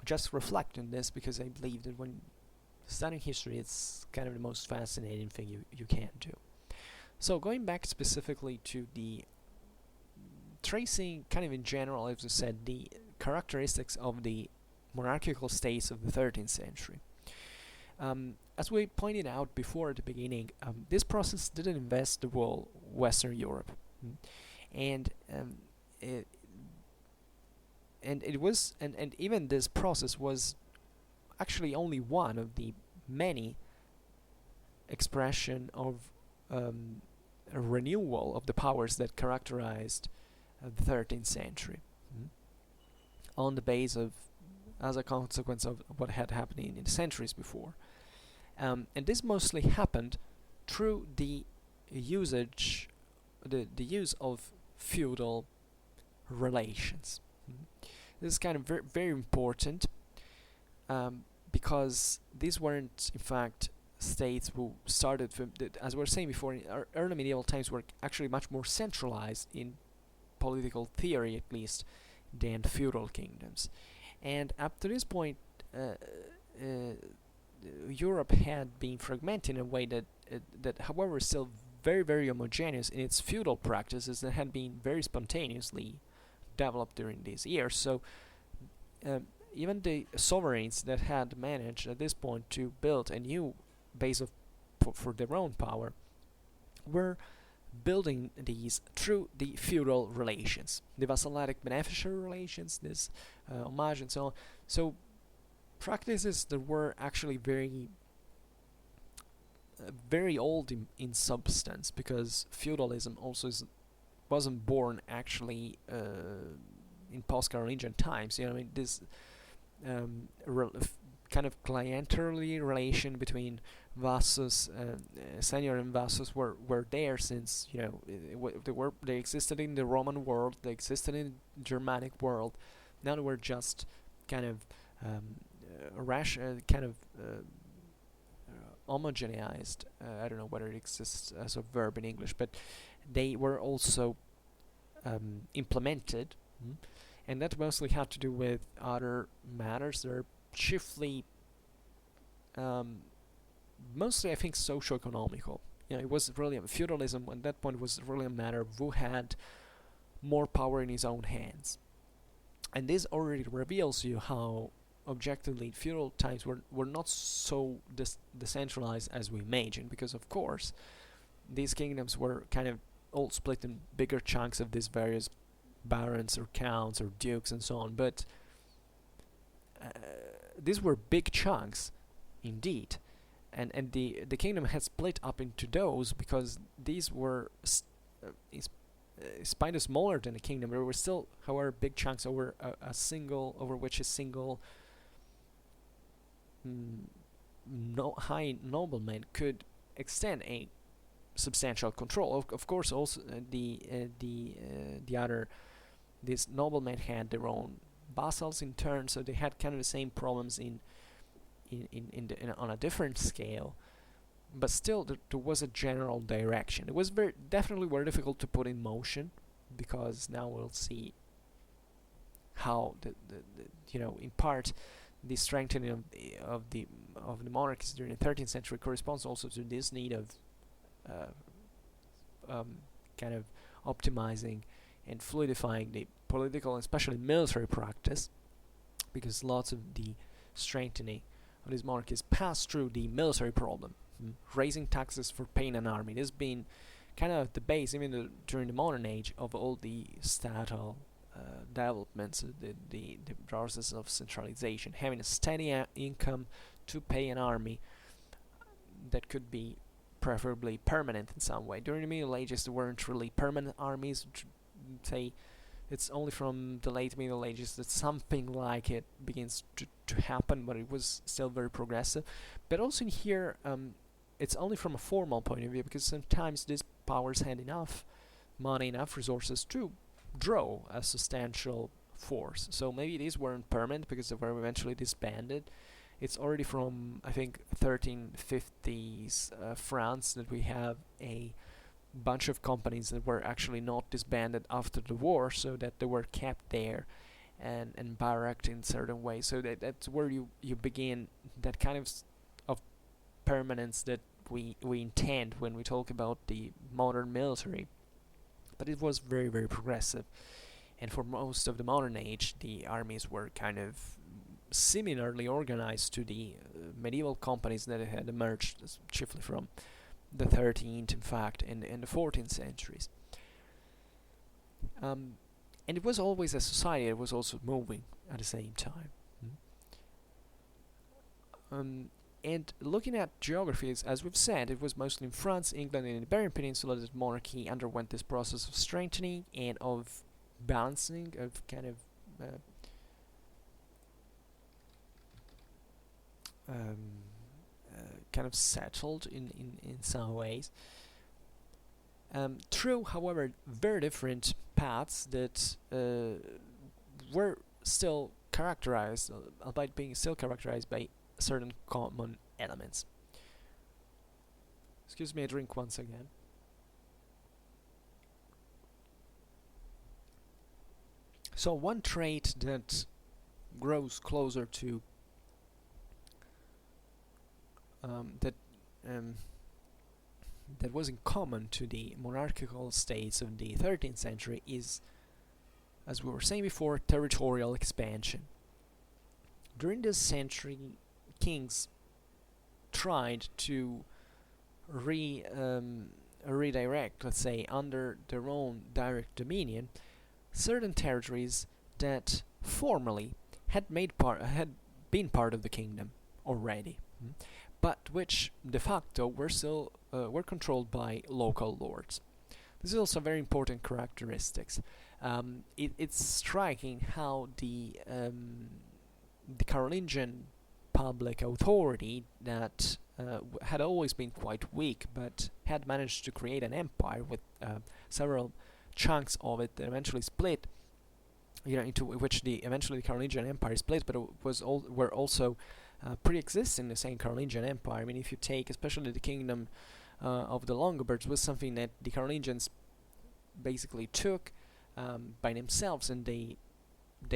just reflect on this, because I believe that when studying history, it's kind of the most fascinating thing you can do. So going back specifically to the tracing, kind of in general, as I said, the characteristics of the monarchical states of the 13th century. As we pointed out before at the beginning, this process didn't invest the whole Western Europe, and even this process was actually only one of the many expression of a renewal of the powers that characterized the 13th century, on the base of, as a consequence of what had happened in the centuries before. And this mostly happened through the use of feudal relations. This is kind of very important, because these weren't, in fact, states who started from, as we were saying before, in early medieval times were actually much more centralized in political theory, at least, than feudal kingdoms. And up to this point, Europe had been fragmented in a way that, however, is still very, very homogeneous in its feudal practices that had been very spontaneously developed during these years. So even the sovereigns that had managed at this point to build a new base of for their own power were building these through the feudal relations, the vassalitic beneficiary relations, this homage and so on. So practices that were actually very very old in substance, because feudalism also wasn't born actually in post-Carolingian times. I mean, this kind of clienterly relation between vassals, senior and vassals were there since they existed in the Roman world, they existed in the Germanic world. Now they were just kind of homogeneized. I don't know whether it exists as a verb in English, but they were also implemented, and that mostly had to do with other matters. They're chiefly, mostly, I think, socio-economical. It was really feudalism at that point was really a matter of who had more power in his own hands, and this already reveals you how objectively feudal times were not so decentralized as we imagine, because of course these kingdoms were kind of all split in bigger chunks of these various barons or counts or dukes and so on, but these were big chunks indeed, and the kingdom had split up into those because these were despite smaller than a kingdom, there were still, however, big chunks over which a single high nobleman could extend a substantial control. Of course, also these noblemen had their own vassals in turn, so they had kind of the same problems on a different scale. But still, there was a general direction. It was definitely very difficult to put in motion, because now we'll see how in part the strengthening of the monarchies during the 13th century corresponds also to this need of kind of optimizing and fluidifying the political and especially military practice, because lots of the strengthening of these monarchies passed through the military problem, raising taxes for paying an army. This has been kind of the base, even during the modern age, of all the statal developments, the process of centralization, having a steady income to pay an army that could be preferably permanent in some way. During the Middle Ages, there weren't really permanent armies. Say It's only from the late Middle Ages that something like it begins to happen, but it was still very progressive. But also in here, it's only from a formal point of view, because sometimes these powers had enough money, enough resources to draw a substantial force. So maybe these weren't permanent because they were eventually disbanded. It's already from, I think, 1350s France that we have a bunch of companies that were actually not disbanded after the war, so that they were kept there and barracked in certain ways. So that's where you begin that kind of permanence that we intend when we talk about the modern military. But it was very, very progressive. And for most of the modern age, the armies were kind of similarly organized to the medieval companies that had emerged, chiefly from the 13th, in fact, and the 14th centuries. And it was always a society that was also moving at the same time. And looking at geographies, as we've said, it was mostly in France, England, and the Iberian Peninsula that monarchy underwent this process of strengthening and of balancing, of kind of settled in some ways. Through, however, very different paths that were still characterized, albeit being still characterized by certain common elements. Excuse me, I drink once again. So one trait that grows closer to that was in common to the monarchical states of the 13th century is, as we were saying before, territorial expansion. During this century, kings tried to redirect, let's say, under their own direct dominion, certain territories that formerly had been part of the kingdom already, but which de facto were still were controlled by local lords. This is also a very important characteristics. It's striking how the Carolingian public authority that had always been quite weak, but had managed to create an empire with several chunks of it that eventually split, into which eventually the Carolingian Empire split, but it were also pre-existing the same Carolingian Empire. I mean, if you take especially the kingdom of the Longobards, was something that the Carolingians basically took by themselves, and they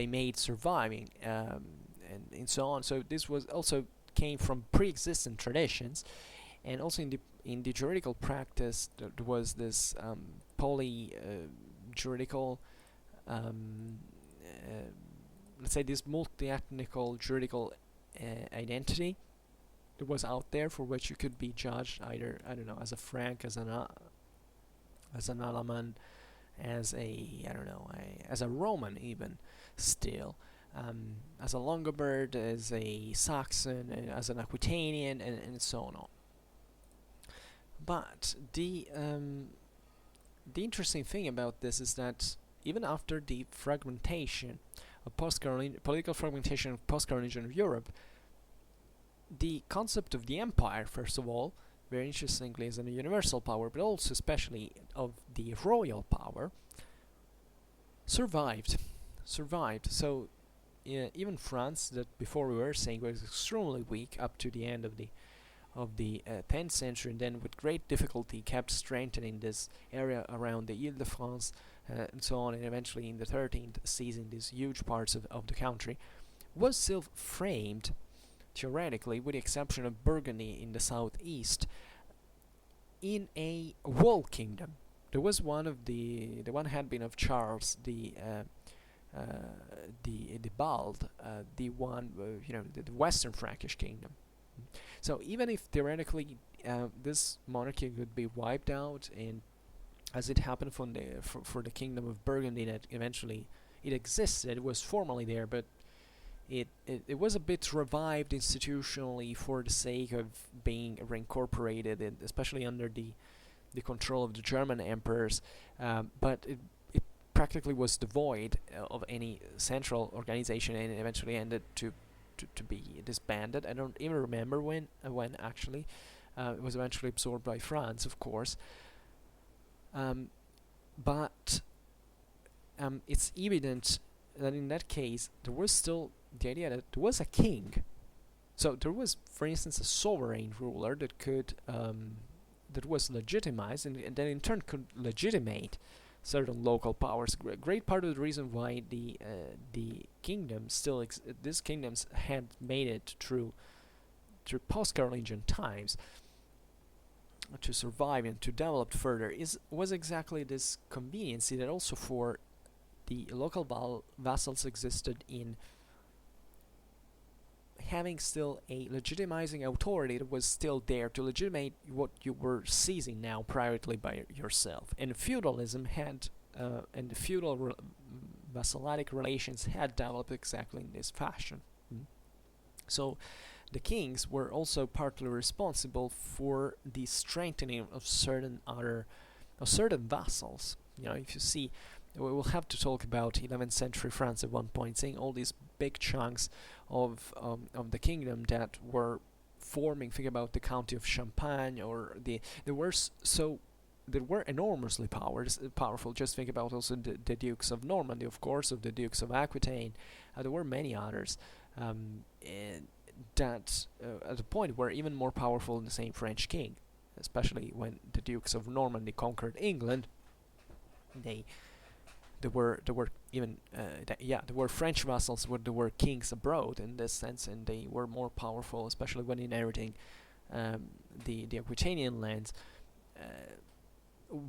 made surviving, and so on. So this was also came from pre-existing traditions, and also in the juridical practice there was this juridical let's say this multi-ethnical juridical identity that was out there, for which you could be judged either, I don't know, as a Frank, as an Alaman, as as a Roman even still, as a Longobard, as a Saxon, as an Aquitanian, and so on. But the interesting thing about this is that even after the fragmentation of political fragmentation of post-Carolingian Europe, the concept of the empire, first of all, very interestingly, is a universal power, but also especially of the royal power, survived. So even France, that before we were saying was extremely weak up to the end of the 10th century, and then with great difficulty kept strengthening this area around the Ile-de-France and so on, and eventually in the 13th seizing these huge parts of the country, was still framed, theoretically, with the exception of Burgundy in the southeast, in a wall kingdom. There was one had been of Charles the Bald, the Western Frankish kingdom. So even if theoretically this monarchy could be wiped out, and as it happened for the kingdom of Burgundy, that eventually it existed, it was formally there, but it was a bit revived institutionally for the sake of being reincorporated, especially under the control of the German emperors, but it practically was devoid of any central organization, and eventually ended to be disbanded. I don't even remember when actually. It was eventually absorbed by France, of course. But it's evident that in that case there was still the idea that there was a king. So there was, for instance, a sovereign ruler that could that was legitimized, and then in turn could legitimate certain local powers. A great part of the reason why the kingdoms still these kingdoms had made it through post-Carolingian times to survive and to develop further was exactly this conveniency that also for the local vassals existed in having still a legitimizing authority that was still there to legitimate what you were seizing now privately by yourself. And feudalism had and the feudal vassalitic relations had developed exactly in this fashion. So the kings were also partly responsible for the strengthening of certain vassals. If you see, we will have to talk about 11th century France at one point, seeing all these big chunks of the kingdom that were forming. Think about the county of Champagne, or they were enormously powerful. Just think about also the dukes of Normandy, of course, of the dukes of Aquitaine. There were many others. That at a point were even more powerful than the same French king, especially when the dukes of Normandy conquered England. There were French vassals, there were kings abroad in this sense, and they were more powerful, especially when inheriting the Aquitanian lands.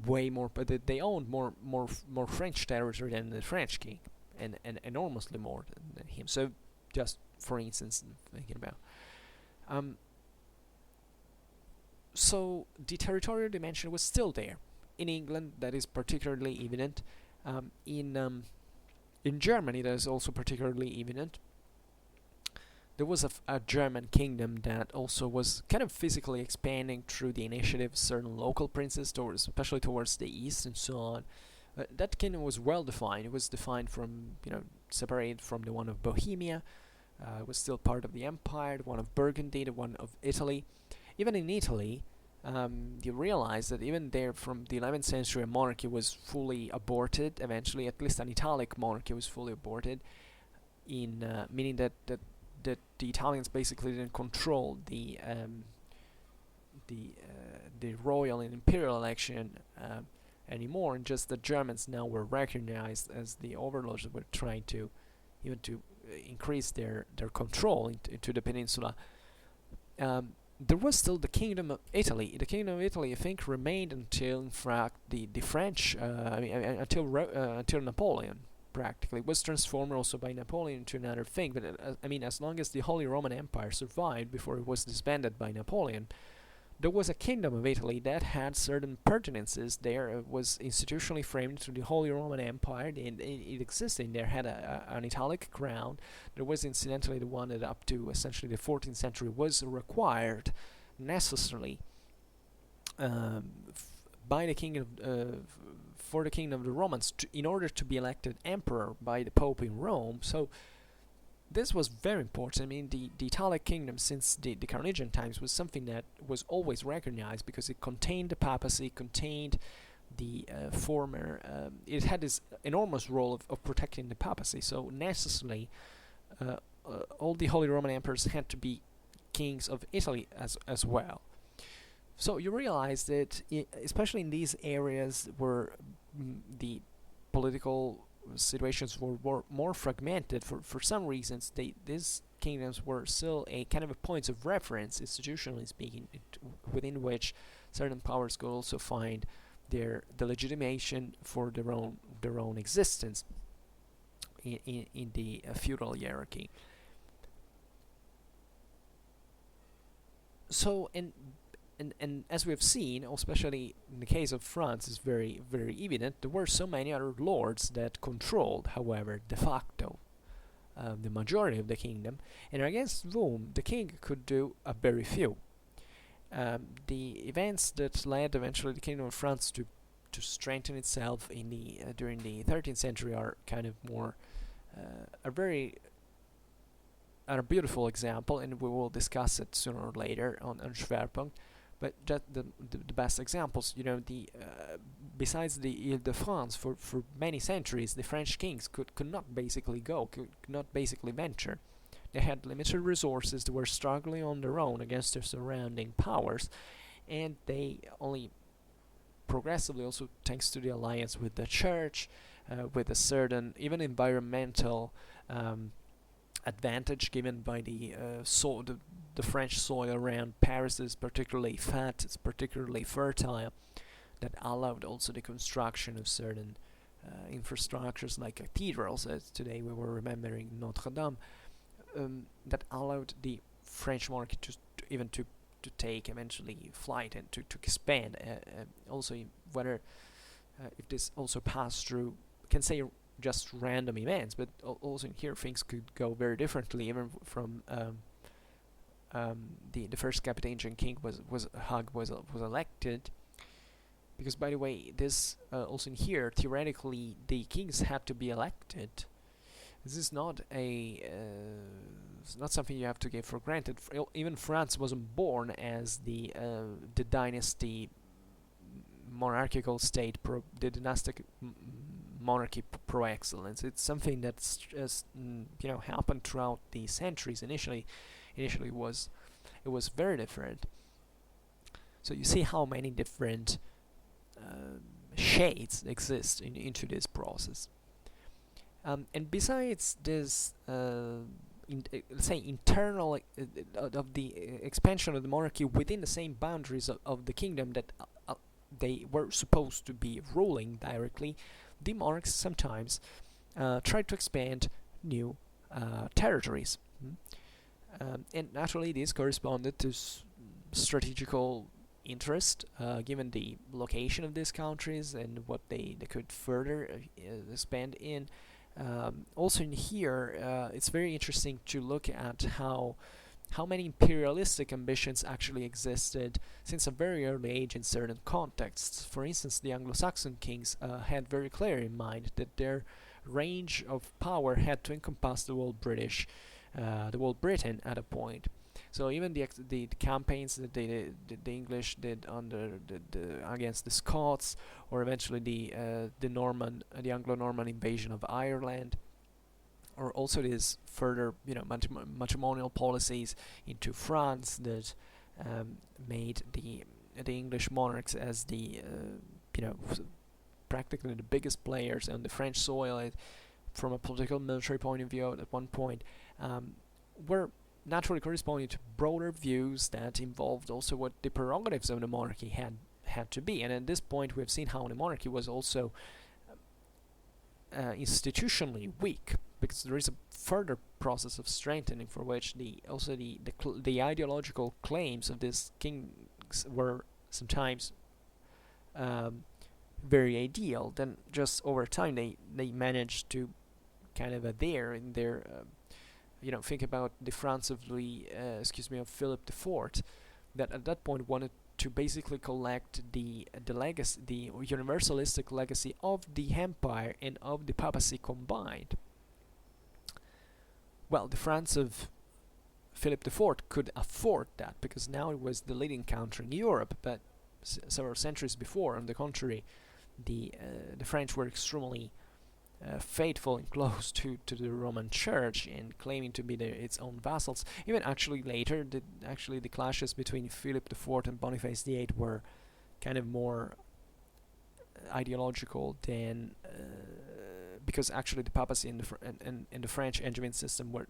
Way more, but they owned more French territory than the French king, and enormously more than him. So just for instance, thinking about. So the territorial dimension was still there. In England, that is particularly evident. In Germany, that is also particularly evident. There was a German kingdom that also was kind of physically expanding through the initiative of certain local princes, especially towards the east and so on. That kingdom was well defined. It was defined from, separated from the one of Bohemia. It was still part of the empire, the one of Burgundy, the one of Italy. Even in Italy, you realize that even there from the 11th century, a monarchy was fully aborted. Eventually, at least an Italic monarchy was fully aborted, meaning that the Italians basically didn't control the royal and imperial election anymore, and just the Germans now were recognized as the overlords that were trying to increase their control into the peninsula. There was still the Kingdom of Italy. The Kingdom of Italy, I think, remained until, in fact, the French, until Napoleon, practically. It was transformed also by Napoleon into another thing. But as long as the Holy Roman Empire survived before it was disbanded by Napoleon, there was a Kingdom of Italy that had certain pertinences there. It was institutionally framed to the Holy Roman Empire, and it existed. There had an Italic crown. There was incidentally the one that up to essentially the 14th century was required necessarily by the king for the kingdom of the Romans in order to be elected emperor by the Pope in Rome. So this was very important. The Italic kingdom since the Carolingian times was something that was always recognized because it contained the papacy, contained the former. It had this enormous role of protecting the papacy. So necessarily, all the Holy Roman emperors had to be kings of Italy as well. So you realize that, especially in these areas where the political situations were more fragmented for some reasons, these kingdoms were still a kind of a points of reference, institutionally speaking, within which certain powers could also find the legitimation for their own existence in the feudal hierarchy. So and as we have seen, especially in the case of France, is very, very evident. There were so many other lords that controlled, however, de facto, the majority of the kingdom, and against whom the king could do a very few. The events that led eventually the Kingdom of France to strengthen itself in the during the 13th century are kind of more a beautiful example, and we will discuss it sooner or later on Schwerpunkt. But just the best examples, besides the Ile-de-France, for many centuries, the French kings could not basically could not basically venture. They had limited resources, they were struggling on their own against their surrounding powers, and they only progressively, also thanks to the alliance with the church, with a certain even environmental advantage given by the French soil around Paris is particularly fat, it's particularly fertile, that allowed also the construction of certain infrastructures like cathedrals, as today we were remembering Notre Dame, that allowed the French monarchy to take eventually flight and to expand. Also, whether if this also passed through, can say just random events, but also in here things could go very differently. Even from the first Capetian king was elected, because by the way, this also in here theoretically the kings had to be elected. This is not it's not something you have to give for granted. Even France wasn't born as the dynasty monarchical state, the dynastic monarchy pro excellence. It's something that's just happened throughout the centuries. Initially it was very different. So you see how many different shades exist into this process. And besides this, let's say internal of the expansion of the monarchy within the same boundaries of the kingdom that they were supposed to be ruling directly, the monarchs sometimes tried to expand new territories. And naturally this corresponded to strategical interest, given the location of these countries and what they could further expand in. Also in here, it's very interesting to look at how many imperialistic ambitions actually existed since a very early age in certain contexts. For instance, the Anglo-Saxon kings had very clear in mind that their range of power had to encompass the whole Britain at a point. So even the campaigns that the English did under against the Scots, or eventually the Anglo-Norman invasion of Ireland, or also these further matrimonial policies into France that made the English monarchs as the practically the biggest players on the French soil from a political military point of view at one point, were naturally corresponding to broader views that involved also what the prerogatives of the monarchy had to be. And at this point we have seen how the monarchy was also institutionally weak, because there is a further process of strengthening for which the ideological claims of these kings were sometimes very ideal. Then just over time they managed to kind of adhere in their think about the France of Philip IV, that at that point wanted to basically collect the legacy, the universalistic legacy of the empire and of the papacy combined. Well, the France of Philip IV could afford that, because now it was the leading country in Europe. But several centuries before, on the contrary, the French were extremely faithful and close to the Roman Church, and claiming to be its own vassals. Even actually later, the clashes between Philip IV and Boniface VIII were kind of more ideological than because actually the papacy and the French Angevin system were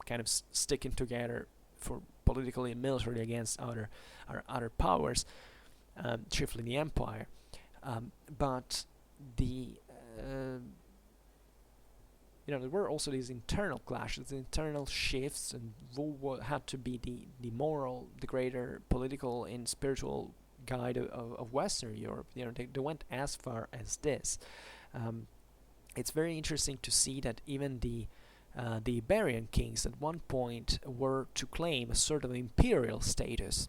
kind of sticking together for politically and militarily against other powers, chiefly the empire. But there were also these internal clashes, internal shifts, and who had to be the moral, the greater political and spiritual guide of Western Europe. They went as far as this. It's very interesting to see that even the Iberian kings at one point were to claim a sort of imperial status.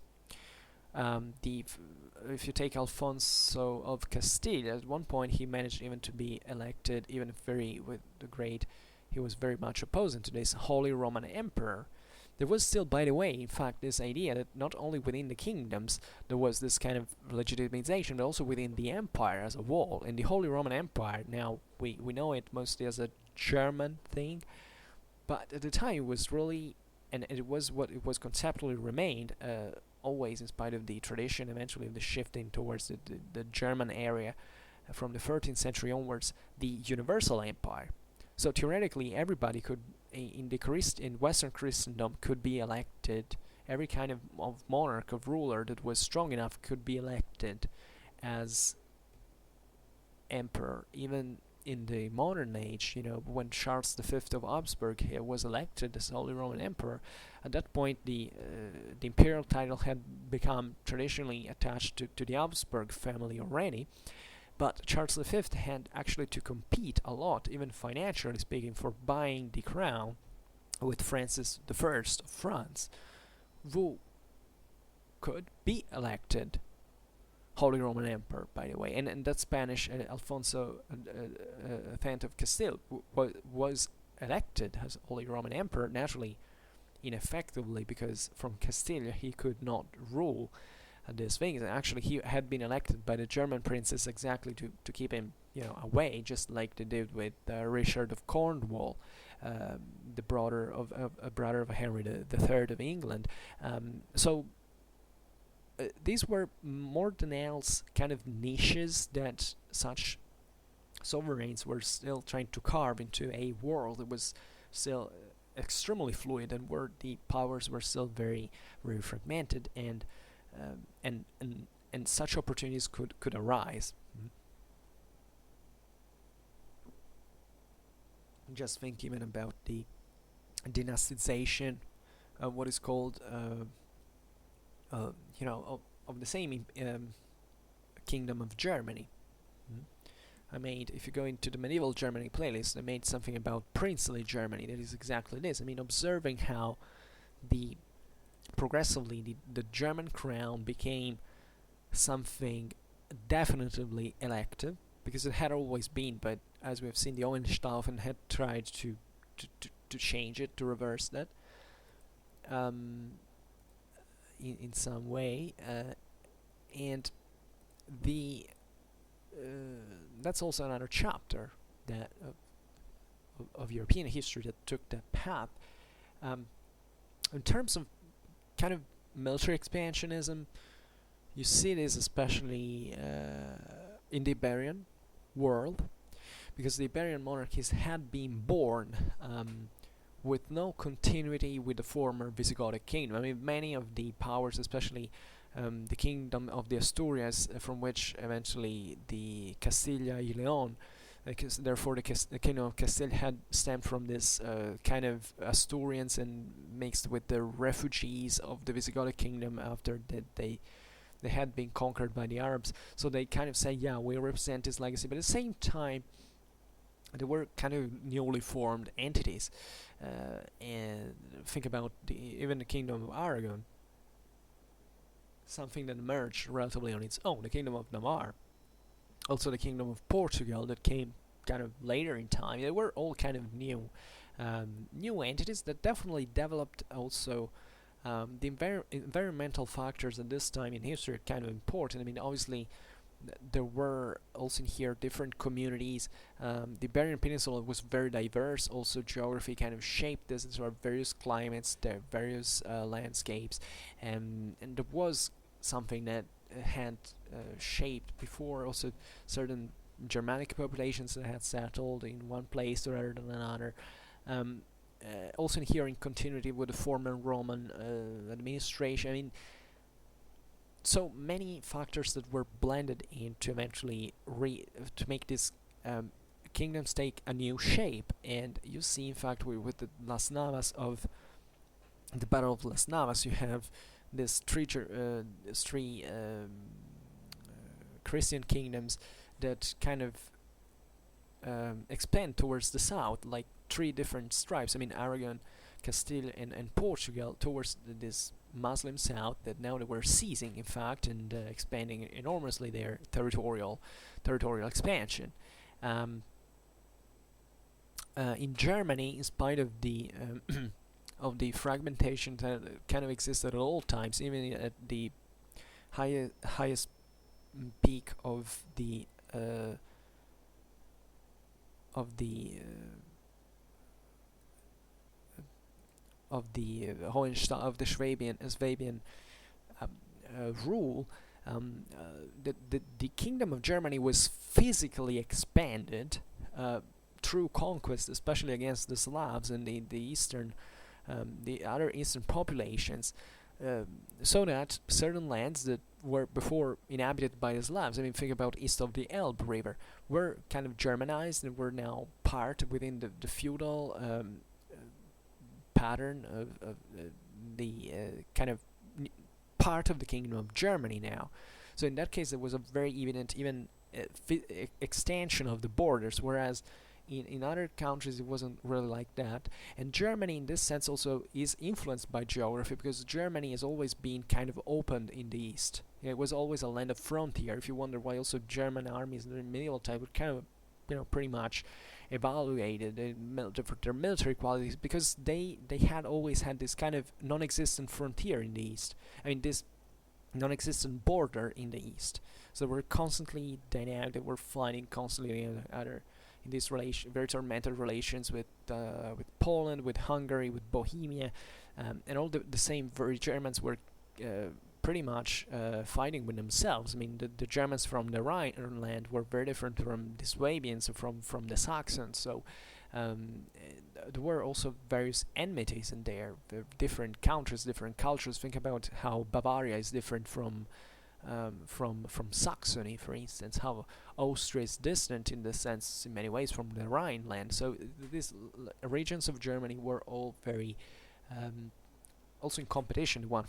If you take Alfonso of Castile, at one point he managed even to be elected, even very with the great, he was very much opposing to this Holy Roman Emperor. There was still, by the way, in fact, this idea that not only within the kingdoms there was this kind of legitimization, but also within the empire as a whole. In the Holy Roman Empire, now we know it mostly as a German thing, but at the time it was really, and it was what it was conceptually remained, always in spite of the tradition, eventually of the shifting towards the German area from the 13th century onwards, the universal empire. So theoretically, everybody could, in Western Christendom, could be elected. Every kind of monarch, of ruler that was strong enough could be elected as emperor. Even in the modern age, when Charles V of Habsburg was elected as Holy Roman Emperor, at that point the imperial title had become traditionally attached to the Habsburg family already. But Charles V had actually to compete a lot, even financially speaking, for buying the crown with Francis I of France, who could be elected Holy Roman Emperor, by the way. And that Spanish Alfonso X of Castile was elected as Holy Roman Emperor, naturally, ineffectively, because from Castile he could not rule these things. And actually, he had been elected by the German princes exactly to keep him, away, just like they did with Richard of Cornwall, the brother of Henry III of England. So these were more than else kind of niches that such sovereigns were still trying to carve into a world that was still extremely fluid, and where the powers were still very, very fragmented, and such opportunities could arise. Just think even about the dynastization, what is called, of the same kingdom of Germany. If you go into the medieval Germany playlist, I made something about princely Germany. That is exactly this. Observing how progressively the German crown became something definitively elective, because it had always been, but as we have seen, the Hohenstaufen had tried to change it, to reverse that in some way, and the that's also another chapter that of European history that took that path. In terms of kind of military expansionism, you see this especially in the Iberian world, because the Iberian monarchies had been born with no continuity with the former Visigothic kingdom. Many of the powers, especially the kingdom of the Asturias, from which eventually the Castilla y León, therefore the kingdom of Castile, had stemmed from this kind of Asturians, and mixed with the refugees of the Visigothic kingdom after that they had been conquered by the Arabs. So they kind of say, yeah, we represent this legacy, but at the same time they were kind of newly formed entities. And think about even the kingdom of Aragon, something that emerged relatively on its own. The kingdom of Navarre, also the kingdom of Portugal, that came kind of later in time. They were all kind of new entities that definitely developed also. The environmental factors at this time in history are kind of important. Obviously, there were also in here different communities. The Iberian Peninsula was very diverse. Also, geography kind of shaped this. There were various climates, there are various landscapes, and there was something that had shaped before also certain Germanic populations that had settled in one place rather than another. Also in here in continuity with the former Roman administration. So many factors that were blended in to eventually to make this kingdoms take a new shape. And you see, in fact, with the Las Navas of the Battle of Las Navas, you have this three Christian kingdoms that kind of expand towards the south, like three different stripes. Aragon Castile and Portugal towards this Muslim south that now they were seizing, in fact, and expanding enormously their territorial expansion. Um, in Germany, in spite of the of the fragmentation that kind of existed at all times, even at the highest peak uh, of the Hohenstein, of the Swabian rule, the kingdom of Germany was physically expanded through conquest, especially against the Slavs and the other eastern populations, so that certain lands that were before inhabited by the Slavs, I mean, think about east of the Elbe River, were kind of Germanized and were now part within the feudal pattern of the kind of part of the kingdom of Germany now. So in that case, there was a very evident even extension of the borders, whereas in other countries it wasn't really like that. And Germany in this sense also is influenced by geography, because Germany has always been kind of opened in the east. It was always a land of frontier. If you wonder why also German armies in the medieval time were kind of, pretty much evaluated for their military qualities, because they had always had this kind of non-existent frontier in the east. I mean, this non-existent border in the east. So they were constantly dynamic. They were fighting constantly in these very tormented relations with Poland, with Hungary, with Bohemia, and all the same very Germans were pretty much fighting with themselves. I mean, the Germans from the Rhineland were very different from the Swabians, from the Saxons. So there were also various enmities in there, different countries, different cultures. Think about how Bavaria is different from Saxony, for instance, how Austria is distant in the sense, in many ways, from the Rhineland. So these regions of Germany were all very also in competition, one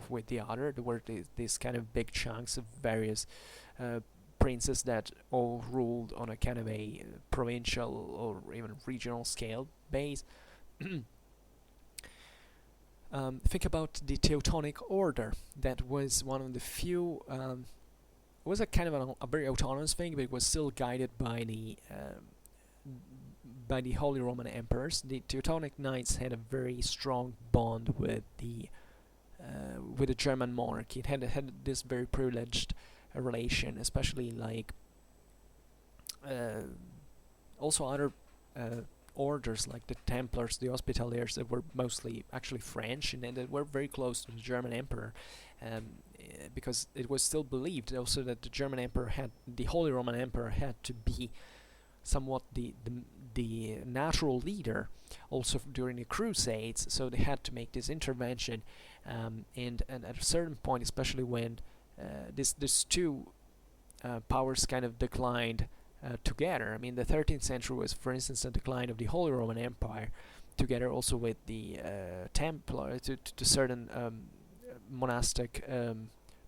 with the other. There were these kind of big chunks of various princes that all ruled on a kind of a provincial or even regional scale base. Think about the Teutonic Order. That was one of the few. It was a kind of a very autonomous thing, but it was still guided by the Holy Roman Emperors. The Teutonic Knights had a very strong bond with the German monarchy. It had this very privileged relation, especially like also other orders like the Templars, the Hospitallers, that were mostly actually French, and that were very close to the German Emperor, because it was still believed also that the Holy Roman Emperor had to be somewhat the natural leader also during the Crusades, so they had to make this intervention, and at a certain point, especially when these two powers kind of declined together. I mean, the 13th century was, for instance, the decline of the Holy Roman Empire, together also with the Templar, to certain monastic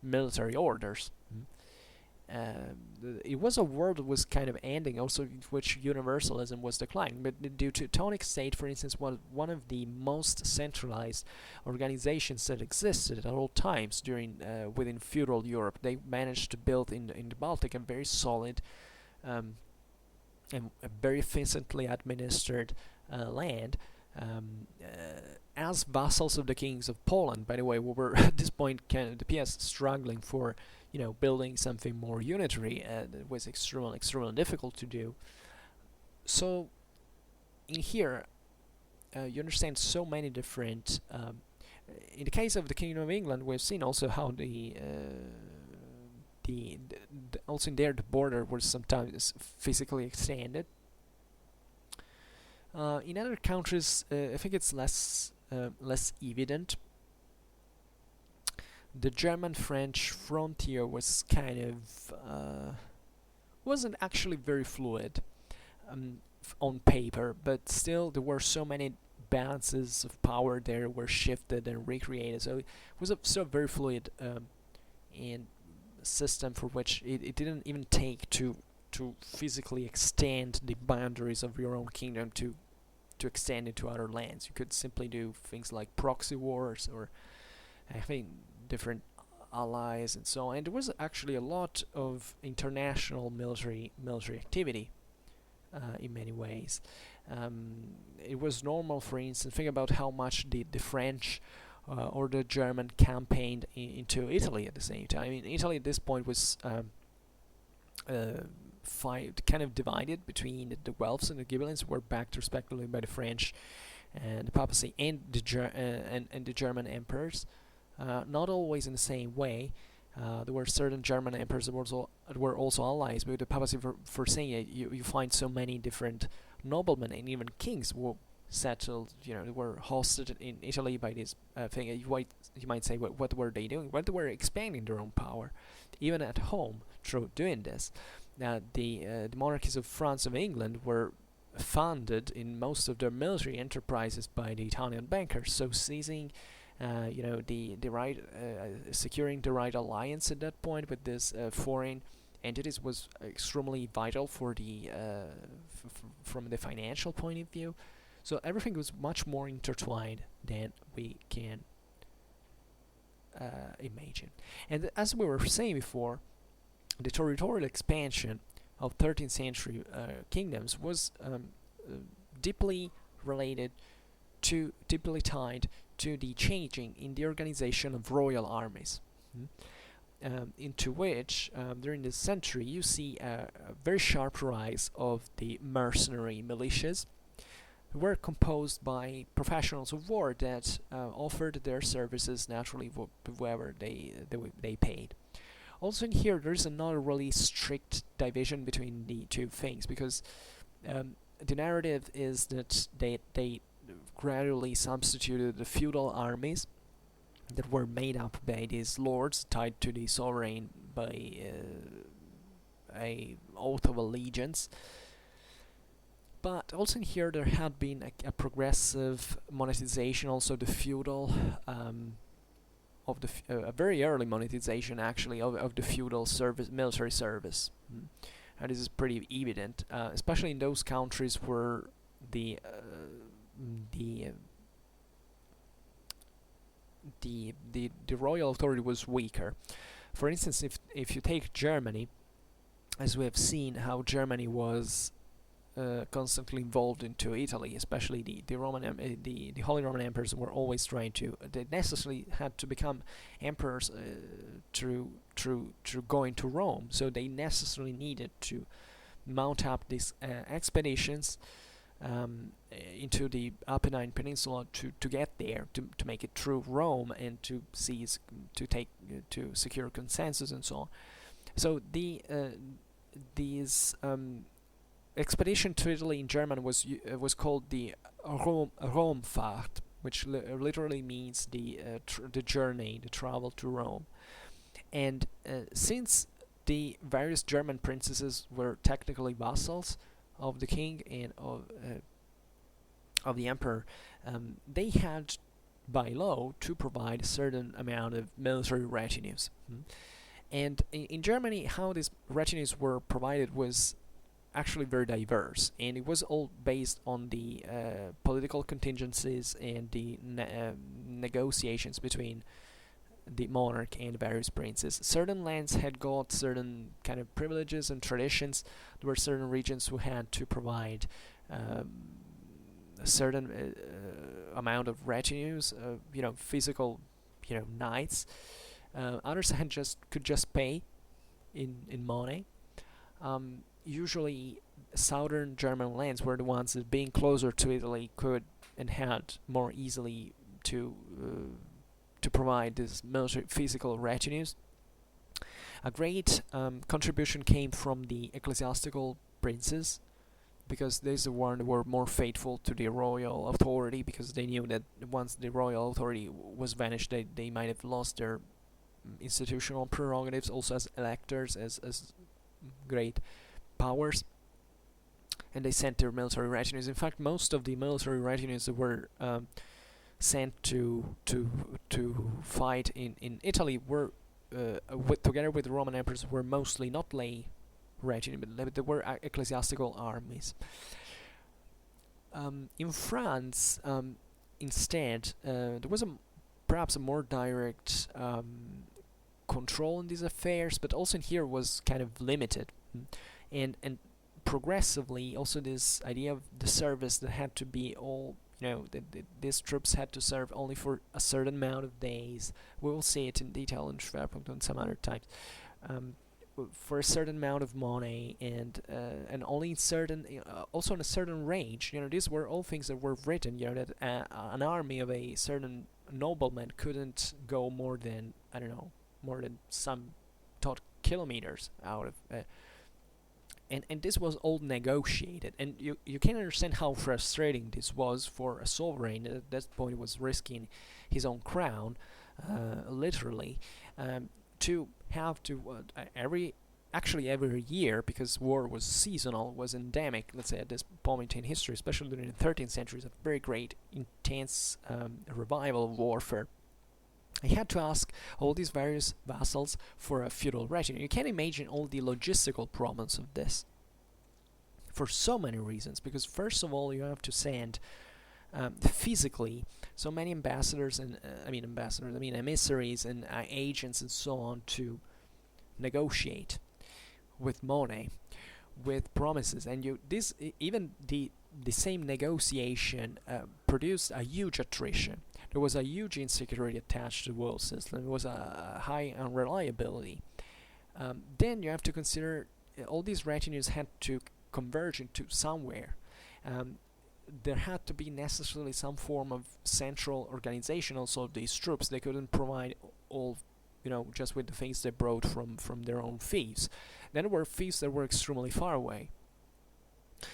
military orders. It was a world that was kind of ending, also in which universalism was declining. But the Teutonic state, for instance, was one of the most centralized organizations that existed at all times within feudal Europe. They managed to build in the Baltic a very solid and a very efficiently administered land, as vassals of the kings of Poland. By the way, we were at this point kind of the PS struggling for building something more unitary. That was extremely difficult to do. So in here, you understand so many different. In the case of the Kingdom of England, we've seen also how also in there the border was sometimes physically extended. In other countries, I think it's less evident. The German-French frontier was kind of wasn't actually very fluid on paper, but still there were so many balances of power there were shifted and recreated. So it was a very fluid and system for which it didn't even take to physically extend the boundaries of your own kingdom to to extend into other lands. You could simply do things like proxy wars or having different allies and so on. And there was actually a lot of international military activity in many ways. It was normal, for instance, think about how much the French or the German campaigned into Italy at the same time. I mean, Italy at this point was kind of divided between the Guelphs and the Ghibellines, were backed respectively by the French and the papacy and the German emperors. Not always in the same way. There were certain German emperors that were also allies with the papacy. For saying it, you find so many different noblemen and even kings who settled, they were hosted in Italy by this thing. You might say, what were they doing? Well, they were expanding their own power, even at home, through doing this. The monarchies of France and England were funded in most of their military enterprises by the Italian bankers. So seizing, the right, securing the right alliance at that point with this foreign entities was extremely vital for the from the financial point of view. So everything was much more intertwined than we can imagine. And as we were saying before, the territorial expansion of 13th century kingdoms was deeply tied to the changing in the organization of royal armies, into which during this century you see a very sharp rise of the mercenary militias, who were composed by professionals of war that offered their services naturally whoever they paid. Also in here there is another really strict division between the two things, because the narrative is that they gradually substituted the feudal armies that were made up by these lords tied to the sovereign by a oath of allegiance. But also in here there had been a progressive monetization, also the feudal a very early monetization actually of the feudal military service. And this is pretty evident, especially in those countries where the royal authority was weaker. For instance, if you take Germany, as we have seen how Germany was constantly involved into Italy, especially the Holy Roman Emperors were always trying to. They necessarily had to become emperors through going to Rome. So they necessarily needed to mount up these expeditions into the Apennine Peninsula to get there, to make it through Rome and to secure consensus and so on. So these expedition to Italy in German was called the Romfahrt, which literally means the journey, the travel to Rome. And since the various German princesses were technically vassals of the king and of the emperor, they had by law to provide a certain amount of military retinues. And in Germany, how these retinues were provided was actually very diverse, and it was all based on the political contingencies and the negotiations between the monarch and the various princes. Certain lands had got certain kind of privileges and traditions. There were certain regions who had to provide a certain amount of retinues, physical, knights. Others could just pay in money. Usually southern German lands were the ones that, being closer to Italy, could and had more easily to provide these military physical retinues. A great contribution came from the ecclesiastical princes, because these were more faithful to the royal authority, because they knew that once the royal authority was vanished, they might have lost their institutional prerogatives, also as electors, as great powers, and they sent their military retinues. In fact, most of the military retinues that were sent to fight in Italy were together with the Roman emperors were mostly not lay retinue, but they were ecclesiastical armies. In France, instead, there was perhaps a more direct control in these affairs, but also in here was kind of limited, and progressively also this idea of the service that had to be all, these troops had to serve only for a certain amount of days. We will see it in detail in Schwerpunkt and some other times. For a certain amount of money, and only in certain, also in a certain range. These were all things that were written. That an army of a certain nobleman couldn't go more than, I don't know, more than some thought kilometers out of. And this was all negotiated, and you can understand how frustrating this was for a sovereign. At that point, was risking his own crown, literally, to have to every year, because war was seasonal, was endemic. Let's say at this point in history, especially during the 13th century, a very great, intense revival of warfare. I had to ask all these various vassals for a feudal retinue. You can imagine all the logistical problems of this, for so many reasons. Because first of all, you have to send physically so many ambassadors and emissaries and agents and so on to negotiate with money, with promises, and even the same negotiation produced a huge attrition. There was a huge insecurity attached to the world system. There was a high unreliability. Then you have to consider all these retinues had to converge into somewhere. There had to be necessarily some form of central organization also of these troops. They couldn't provide all, just with the things they brought from their own fiefs. Then there were fiefs that were extremely far away.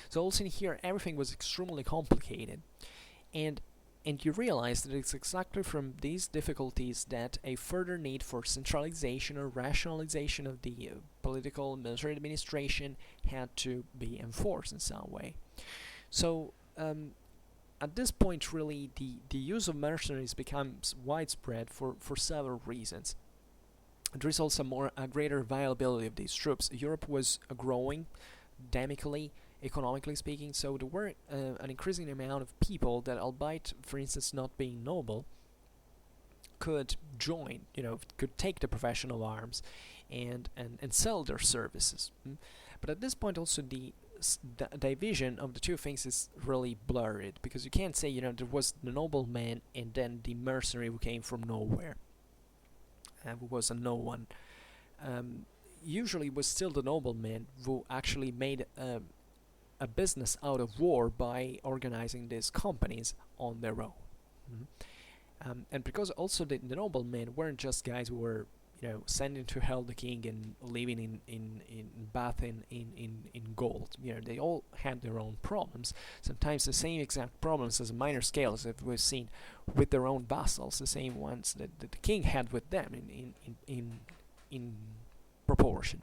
So also in here, everything was extremely complicated. And you realize that it's exactly from these difficulties that a further need for centralization or rationalization of the political and military administration had to be enforced in some way. So at this point, really, the use of mercenaries becomes widespread for several reasons. There is also a greater availability of these troops. Europe was growing dynamically, economically speaking, so there were an increasing amount of people that, albeit, for instance, not being noble, could join, could take the profession of arms and sell their services. But at this point also the division of the two things is really blurred, because you can't say, there was the nobleman and then the mercenary who came from nowhere, who was a no one. Usually it was still the nobleman who actually made a business out of war by organizing these companies on their own. And because also the noblemen weren't just guys who were, sending to hell the king and living in bathing in gold. They all had their own problems. Sometimes the same exact problems as a minor scale, as we've seen with their own vassals, the same ones that the king had with them in proportion.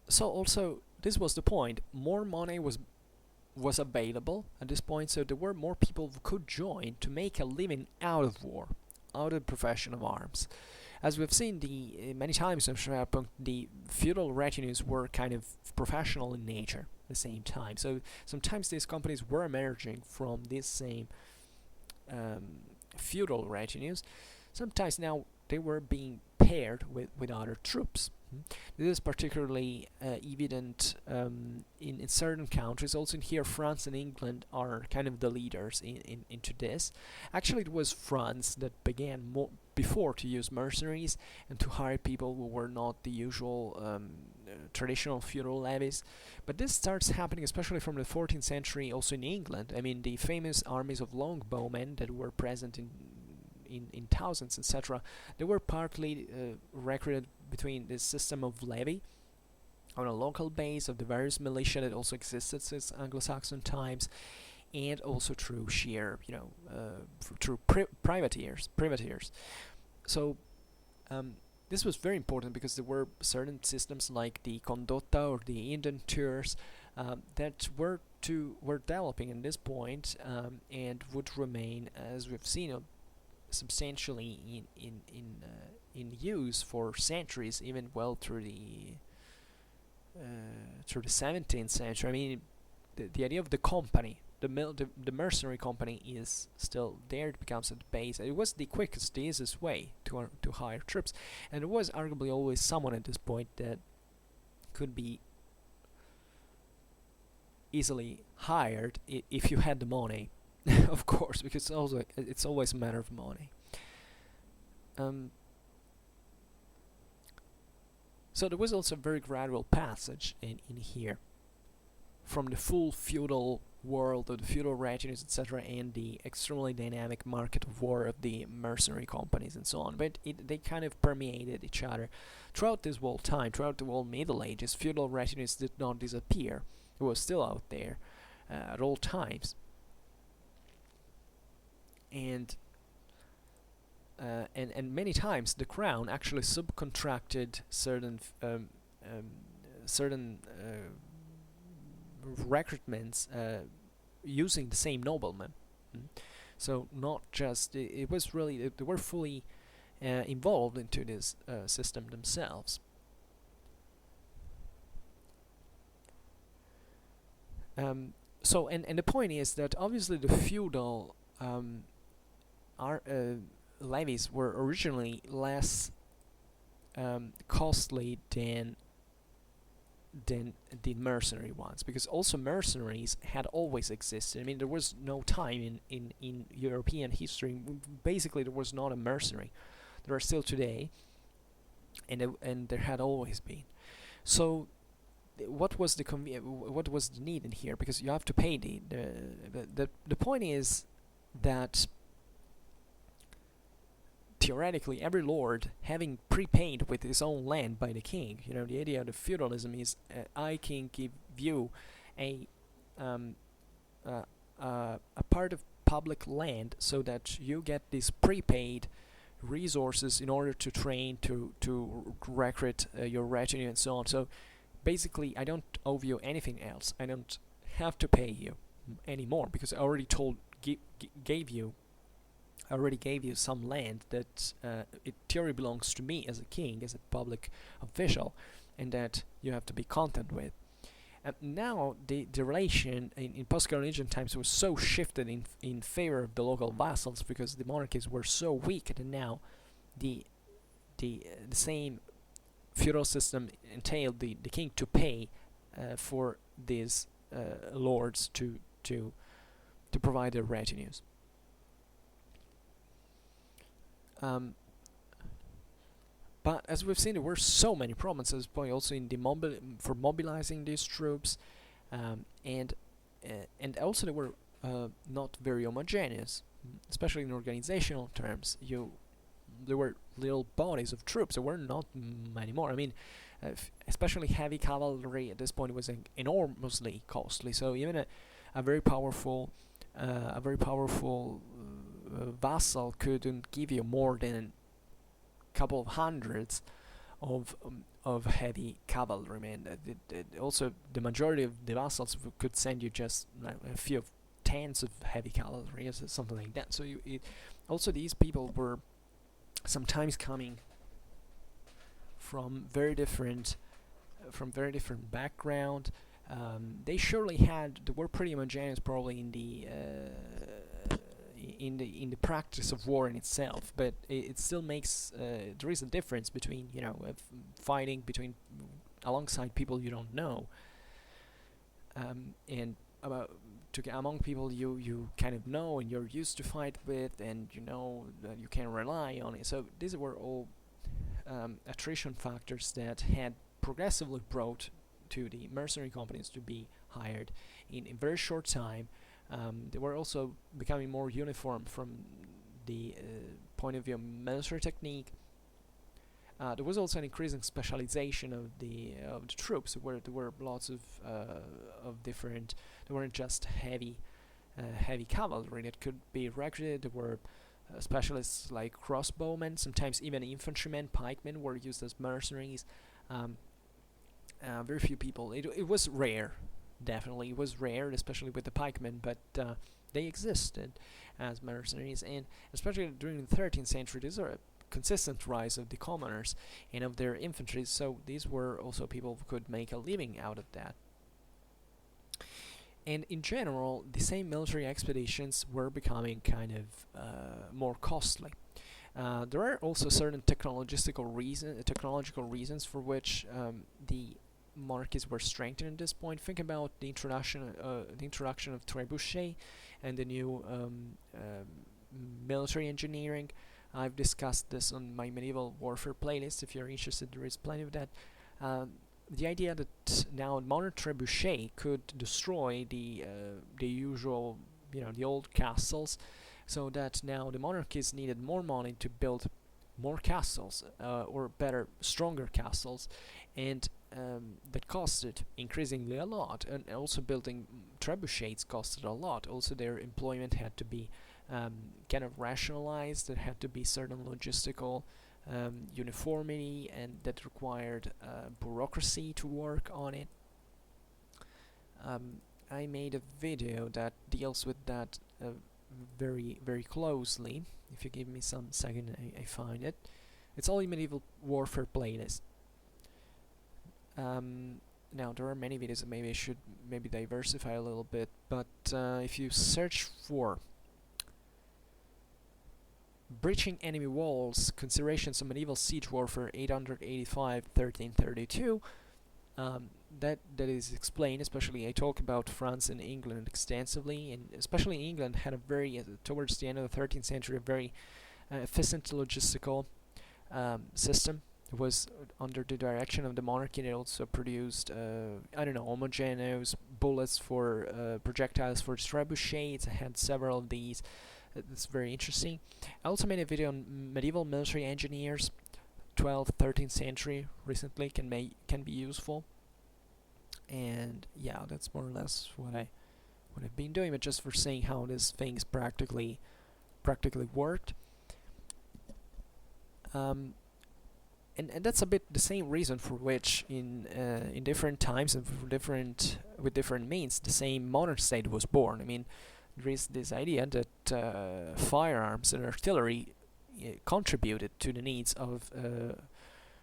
So also, this was the point. More money was available at this point, so there were more people who could join to make a living out of war, out of the profession of arms. As we've seen many times in Schwerpunkt, the feudal retinues were kind of professional in nature at the same time. So sometimes these companies were emerging from these same feudal retinues. Sometimes now they were being paired with other troops. This is particularly evident in certain countries. Also in here, France and England are kind of the leaders into this. Actually, it was France that began before to use mercenaries and to hire people who were not the usual traditional feudal levies. But this starts happening especially from the 14th century also in England. I mean, the famous armies of longbowmen that were present in thousands, etc., they were partly recruited between this system of levy on a local base of the various militia that also existed since Anglo-Saxon times, and also through sheer, through privateers. So this was very important because there were certain systems like the condotta or the indentures that were developing at this point and would remain, as we've seen, substantially in use for centuries, even well through the 17th century. I mean, the idea of the company, the mercenary company is still there. It becomes at the base. It was the quickest, the easiest way to hire troops, and there was arguably always someone at this point that could be easily hired if you had the money, of course, because it's always a matter of money. So there was also a very gradual passage in here from the full feudal world of the feudal regimes, etc., and the extremely dynamic market of war of the mercenary companies and so on. But they kind of permeated each other throughout this whole time, throughout the whole Middle Ages. Feudal regimes did not disappear; it was still out there at all times, and many times the crown actually subcontracted certain recruitments using the same noblemen. So not just it was really they were fully involved into this system themselves. So and the point is that obviously the feudal levies were originally less costly than the mercenary ones, because also mercenaries had always existed. I mean, there was no time in European history, basically there was not a mercenary. There are still today, and there had always been. So what was the need in here? Because you have to pay the point is that theoretically every lord having prepaid with his own land by the king. You know, the idea of the feudalism is I can give you a part of public land so that you get these prepaid resources in order to train, to recruit your retinue and so on. So basically I don't owe you anything else. I don't have to pay you anymore because I already gave you some land that it theory belongs to me as a king, as a public official, and that you have to be content with. And now the relation in post-Carolingian times was so shifted in favor of the local vassals because the monarchies were so weak, and now the same feudal system entailed the king to pay for these lords to provide their retinues. But as we've seen, there were so many problems at this point, also in for mobilizing these troops, and also they were not very homogeneous, especially in organizational terms. There were little bodies of troops. There were not many more. I mean, especially heavy cavalry at this point was enormously costly. So even a very powerful vassal couldn't give you more than a couple of hundreds of heavy cavalrymen. Also, the majority of the vassals could send you just a few tens of heavy cavalry, or something like that. So also these people were sometimes coming from very different background. They were pretty homogeneous, probably in the practice of war in itself, but it still makes there is a difference between fighting alongside people you don't know, and among people you kind of know and you're used to fight with, and you know that you can rely on it. So these were all attrition factors that had progressively brought to the mercenary companies to be hired in a very short time. They were also becoming more uniform from the point of view of military technique. There was also an increasing specialization of the troops, where there were lots of different. They weren't just heavy cavalry that could be recruited. There were specialists like crossbowmen, sometimes even infantrymen, pikemen were used as mercenaries. Very few people. It was rare. Definitely, it was rare, especially with the pikemen, but they existed as mercenaries, and especially during the 13th century, these are a consistent rise of the commoners and of their infantry, so these were also people who could make a living out of that. And in general, the same military expeditions were becoming kind of more costly. There are also certain technological reasons for which the monarchies were strengthened at this point. Think about the introduction of trebuchet and the new military engineering. I've discussed this on my medieval warfare playlist. If you're interested, there is plenty of that. The idea that now modern trebuchet could destroy the usual, the old castles, so that now the monarchies needed more money to build more castles, or better, stronger castles, and that costed increasingly a lot. And also building trebuchets costed a lot. Also, their employment had to be kind of rationalized. There had to be certain logistical uniformity, and that required bureaucracy to work on it. I made a video that deals with that very, very closely. If you give me some second, I find it. It's all in medieval warfare playlist. Now there are many videos that maybe I should diversify a little bit, but if you search for breaching enemy walls, considerations of medieval siege warfare 885-1332, that is explained. Especially I talk about France and England extensively, and especially England had a very towards the end of the 13th century a very efficient logistical system. It was under the direction of the monarchy. It also produced homogeneous bullets for projectiles for trebuchets. It had several of these. It's very interesting. I also made a video on medieval military engineers, 12th, 13th century. Recently, can be useful. And yeah, that's more or less what I've been doing, but just for seeing how these things practically worked. And that's a bit the same reason for which in different times and with different means the same modern state was born. I mean, there is this idea that firearms and artillery contributed to the needs of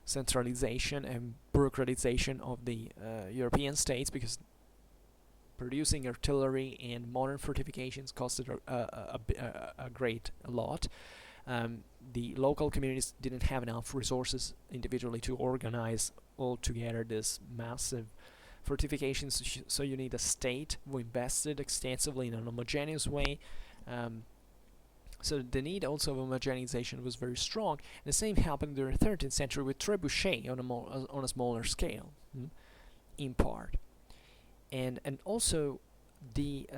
centralization and bureaucratization of the European states, because producing artillery and modern fortifications costed a great lot. The local communities didn't have enough resources individually to organize all together this massive fortifications, so you need a state who invested extensively in an homogeneous way. So the need also of homogenization was very strong. And the same happened during the 13th century with trebuchet on a smaller scale, in part. And also the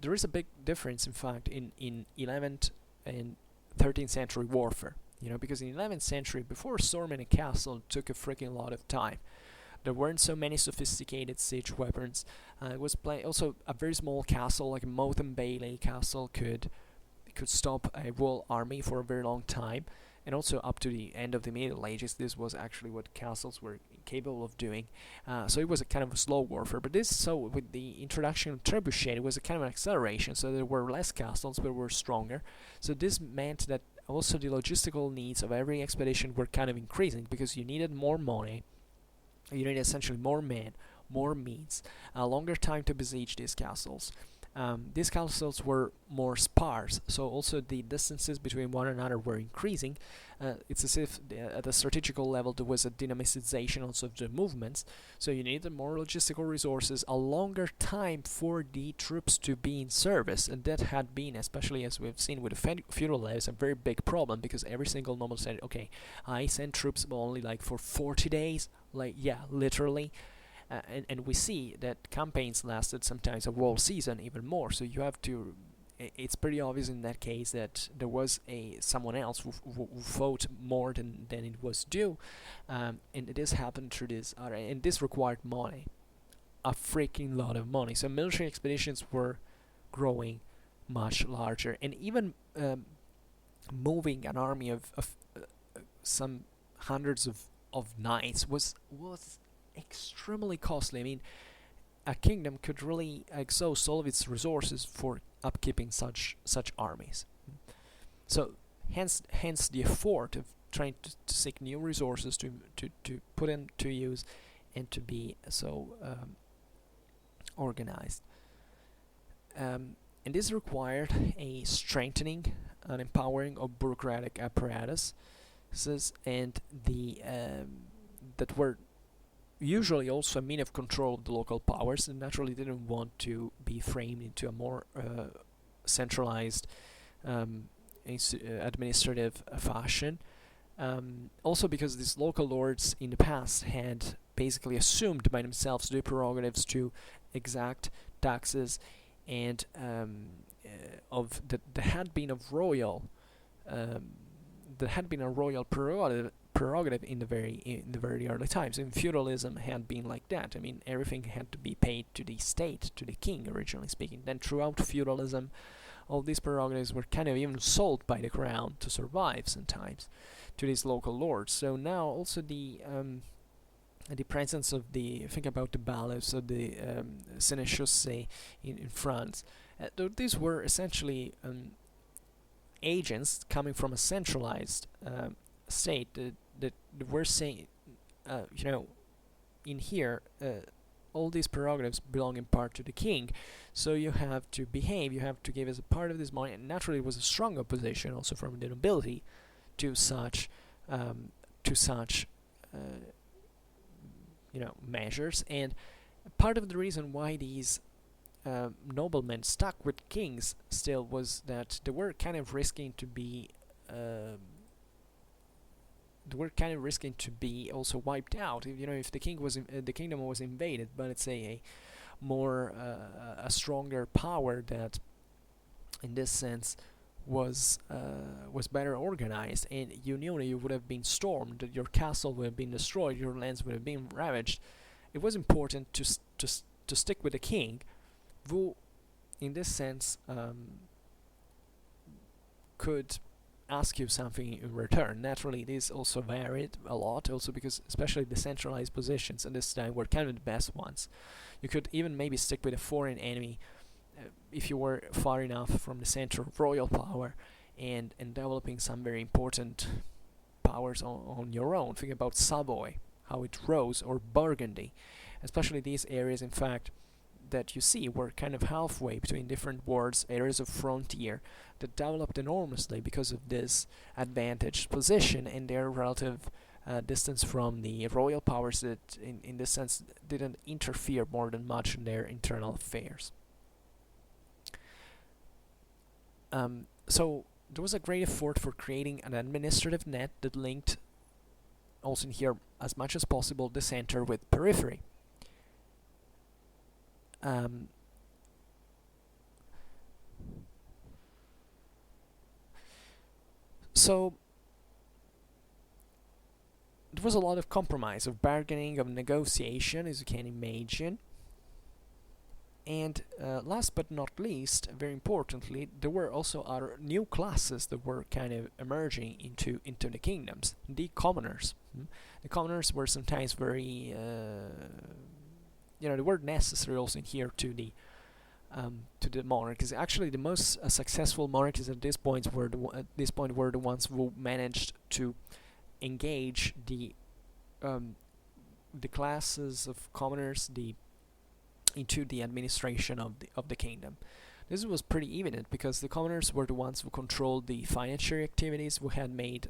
there is a big difference, in fact, in 11th and 13th century warfare. Because in 11th century, before storming a castle, it took a freaking lot of time. There weren't so many sophisticated siege weapons. It was also a very small castle, like a Moat and Bailey castle, could stop a whole army for a very long time. And also up to the end of the Middle Ages, this was actually what castles were capable of doing. So it was a kind of a slow warfare. But with the introduction of trebuchet, it was a kind of an acceleration. So there were less castles, but were stronger. So this meant that also the logistical needs of every expedition were kind of increasing, because you needed more money. You need essentially more men, more means, a longer time to besiege these castles. These castles were more sparse, so also the distances between one another were increasing. It's as if at a strategical level there was a dynamicization also of the movements, so you needed more logistical resources, a longer time for the troops to be in service, and that had been, especially as we've seen with the feudal lives, a very big problem, because every single noble said, okay, I send troops only like for 40 days, literally. And we see that campaigns lasted sometimes a whole season, even more. So you have to. It's pretty obvious in that case that there was someone else who fought more than it was due, and this happened through this. And this required money, a freaking lot of money. So military expeditions were growing much larger, and even moving an army of some hundreds of knights was extremely costly. I mean, a kingdom could really exhaust all of its resources for upkeeping such armies. So hence the effort of trying to seek new resources to put into use, and to be so organized. And this required a strengthening and empowering of bureaucratic apparatus, and that were usually also a mean of control of the local powers, and naturally didn't want to be framed into a more centralized administrative fashion. Also because these local lords in the past had basically assumed by themselves the prerogatives to exact taxes, and there had been a royal prerogative in the very early times. And feudalism had been like that. I mean, everything had to be paid to the state, to the king, originally speaking. Then throughout feudalism, all these prerogatives were kind of even sold by the crown to survive sometimes to these local lords. So now also the presence of think about the bailiffs of the sénéchaussée in France. These were essentially agents coming from a centralized state that were saying, in here, all these prerogatives belong in part to the king, so you have to behave, you have to give us a part of this money. And naturally, it was a strong opposition also from the nobility to such measures. And part of the reason why these noblemen stuck with kings still was that they were kind of risking to be also wiped out. If the the kingdom was invaded by, let's say, a stronger power that, in this sense, was better organized, and you would have been stormed, that your castle would have been destroyed, your lands would have been ravaged. It was important to stick with the king, who, in this sense, could ask you something in return. Naturally, this also varied a lot, also because especially the centralized positions at this time were kind of the best ones. You could even maybe stick with a foreign enemy if you were far enough from the center of royal power, and developing some very important powers on your own. Think about Savoy, how it rose, or Burgundy. Especially these areas, in fact, that you see were kind of halfway between different wards, areas of frontier, that developed enormously because of this advantaged position and their relative distance from the royal powers that, in this sense, didn't interfere more than much in their internal affairs. So there was a great effort for creating an administrative net that linked, also in here, as much as possible, the center with periphery. So there was a lot of compromise, of bargaining, of negotiation, as you can imagine. And last but not least, very importantly, there were also other new classes that were kind of emerging into the kingdoms. The commoners. The commoners were sometimes very, they were necessary also in here to the monarchies. Actually, the most successful monarchies at this point were the ones who managed to engage the classes of commoners, into the administration of the kingdom. This was pretty evident because the commoners were the ones who controlled the financial activities, who had made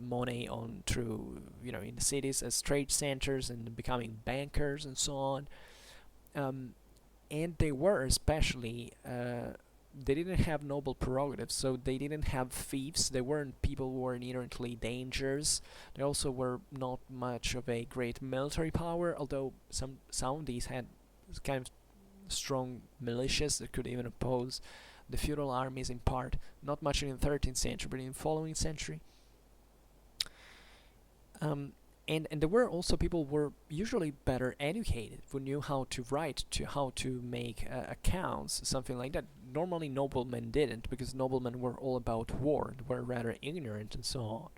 money through in the cities as trade centers and becoming bankers and so on. And they were especially they didn't have noble prerogatives, so they didn't have fiefs. They weren't people who were inherently dangerous. They also were not much of a great military power, although some of these had kind of strong militias that could even oppose the feudal armies in part. Not much in the 13th century, but in the following century. And there were also people who were usually better educated, who knew how to write, how to make accounts, something like that. Normally noblemen didn't, because noblemen were all about war, and were rather ignorant and so on.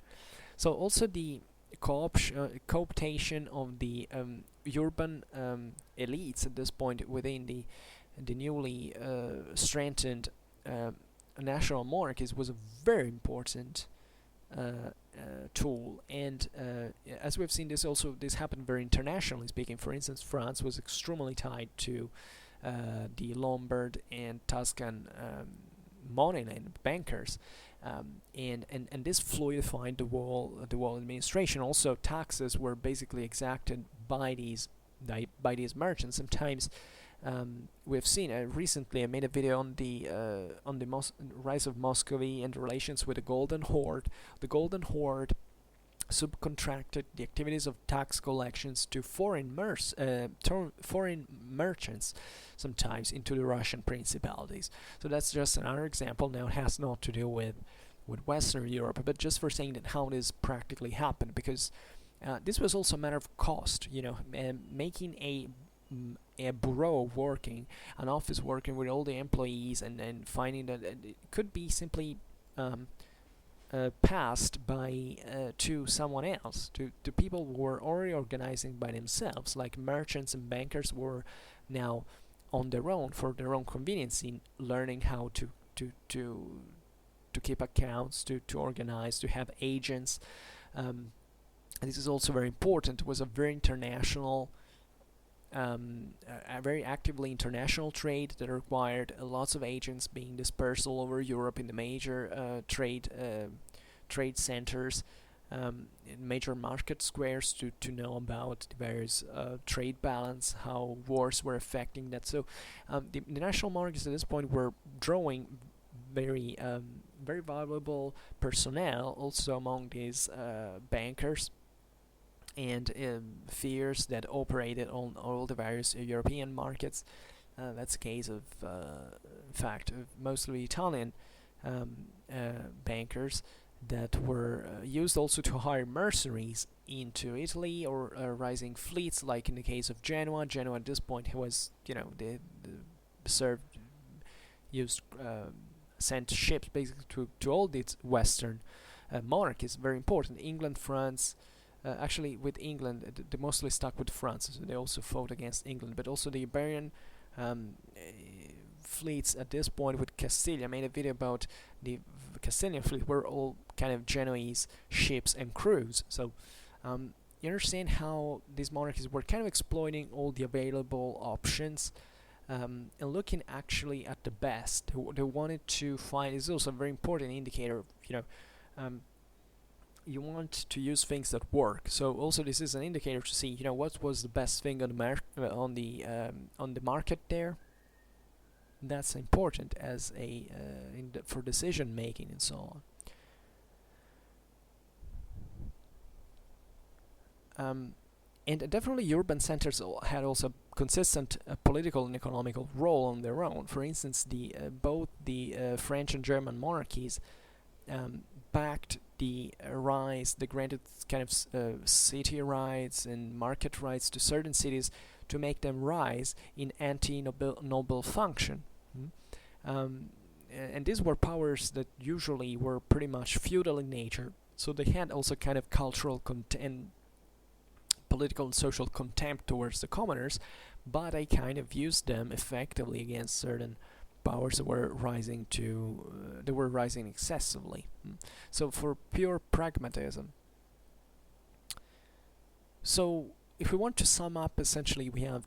So also the cooptation of the urban elites at this point within the newly strengthened national monarchies was a very important tool. And as we've seen, this happened very internationally speaking. For instance, France was extremely tied to the Lombard and Tuscan money and bankers, and this fluidified the whole administration. Also, taxes were basically exacted by these merchants. Sometimes we've seen recently. I made a video on the rise of Muscovy and relations with the Golden Horde. The Golden Horde subcontracted the activities of tax collections to foreign merchants, sometimes into the Russian principalities. So that's just another example. Now it has not to do with Western Europe, but just for saying that how this practically happened, because this was also a matter of cost. Making a bureau working, an office working with all the employees, and finding that it could be simply passed by to someone else, to people who were already organizing by themselves, like merchants and bankers were now on their own for their own convenience in learning how to keep accounts, to organize, to have agents. And this is also very important. It was a very international, a very actively international trade that required lots of agents being dispersed all over Europe in the major trade centers, in major market squares, to know about the various trade balance, how wars were affecting that. So the national monarchies at this point were drawing very valuable personnel also among these bankers and fears that operated on all the various European markets. That's the case of, in fact, mostly Italian bankers that were used also to hire mercenaries into Italy, or rising fleets, like in the case of Genoa. Genoa at this point was, sent ships basically to all these Western monarchies. Very important. England, France. Actually, with England, they mostly stuck with France, so they also fought against England. But also the Iberian fleets at this point with Castile. I made a video about the Castilian fleet, were all kind of Genoese ships and crews. So you understand how these monarchies were kind of exploiting all the available options, and looking actually at the best. They wanted to find. Is also a very important indicator. You want to use things that work. So also this is an indicator to see, what was the best thing on the market there. That's important as for decision making and so on. And definitely urban centers had also consistent political and economical role on their own. For instance, both the French and German monarchies backed the granted kind of city rights and market rights to certain cities to make them rise in anti-noble function. And these were powers that usually were pretty much feudal in nature, so they had also kind of cultural and political and social contempt towards the commoners, but I kind of used them effectively against certain powers that were rising excessively. So for pure pragmatism. So if we want to sum up, essentially we have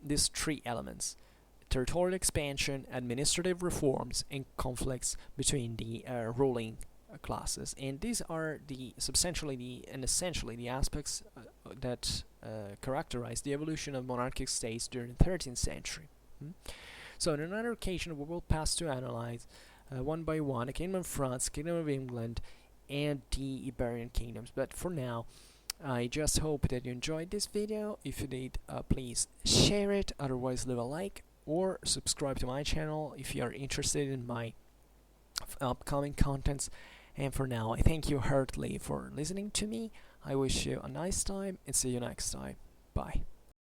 these three elements: territorial expansion, administrative reforms, and conflicts between the ruling classes. And these are essentially the aspects that characterize the evolution of monarchic states during the 13th century. So on another occasion we will pass to analyze one by one the Kingdom of France, Kingdom of England, and the Iberian kingdoms. But for now, I just hope that you enjoyed this video. If you did, please share it, otherwise leave a like, or subscribe to my channel if you are interested in my upcoming contents. And for now, I thank you heartily for listening to me. I wish you a nice time and see you next time. Bye.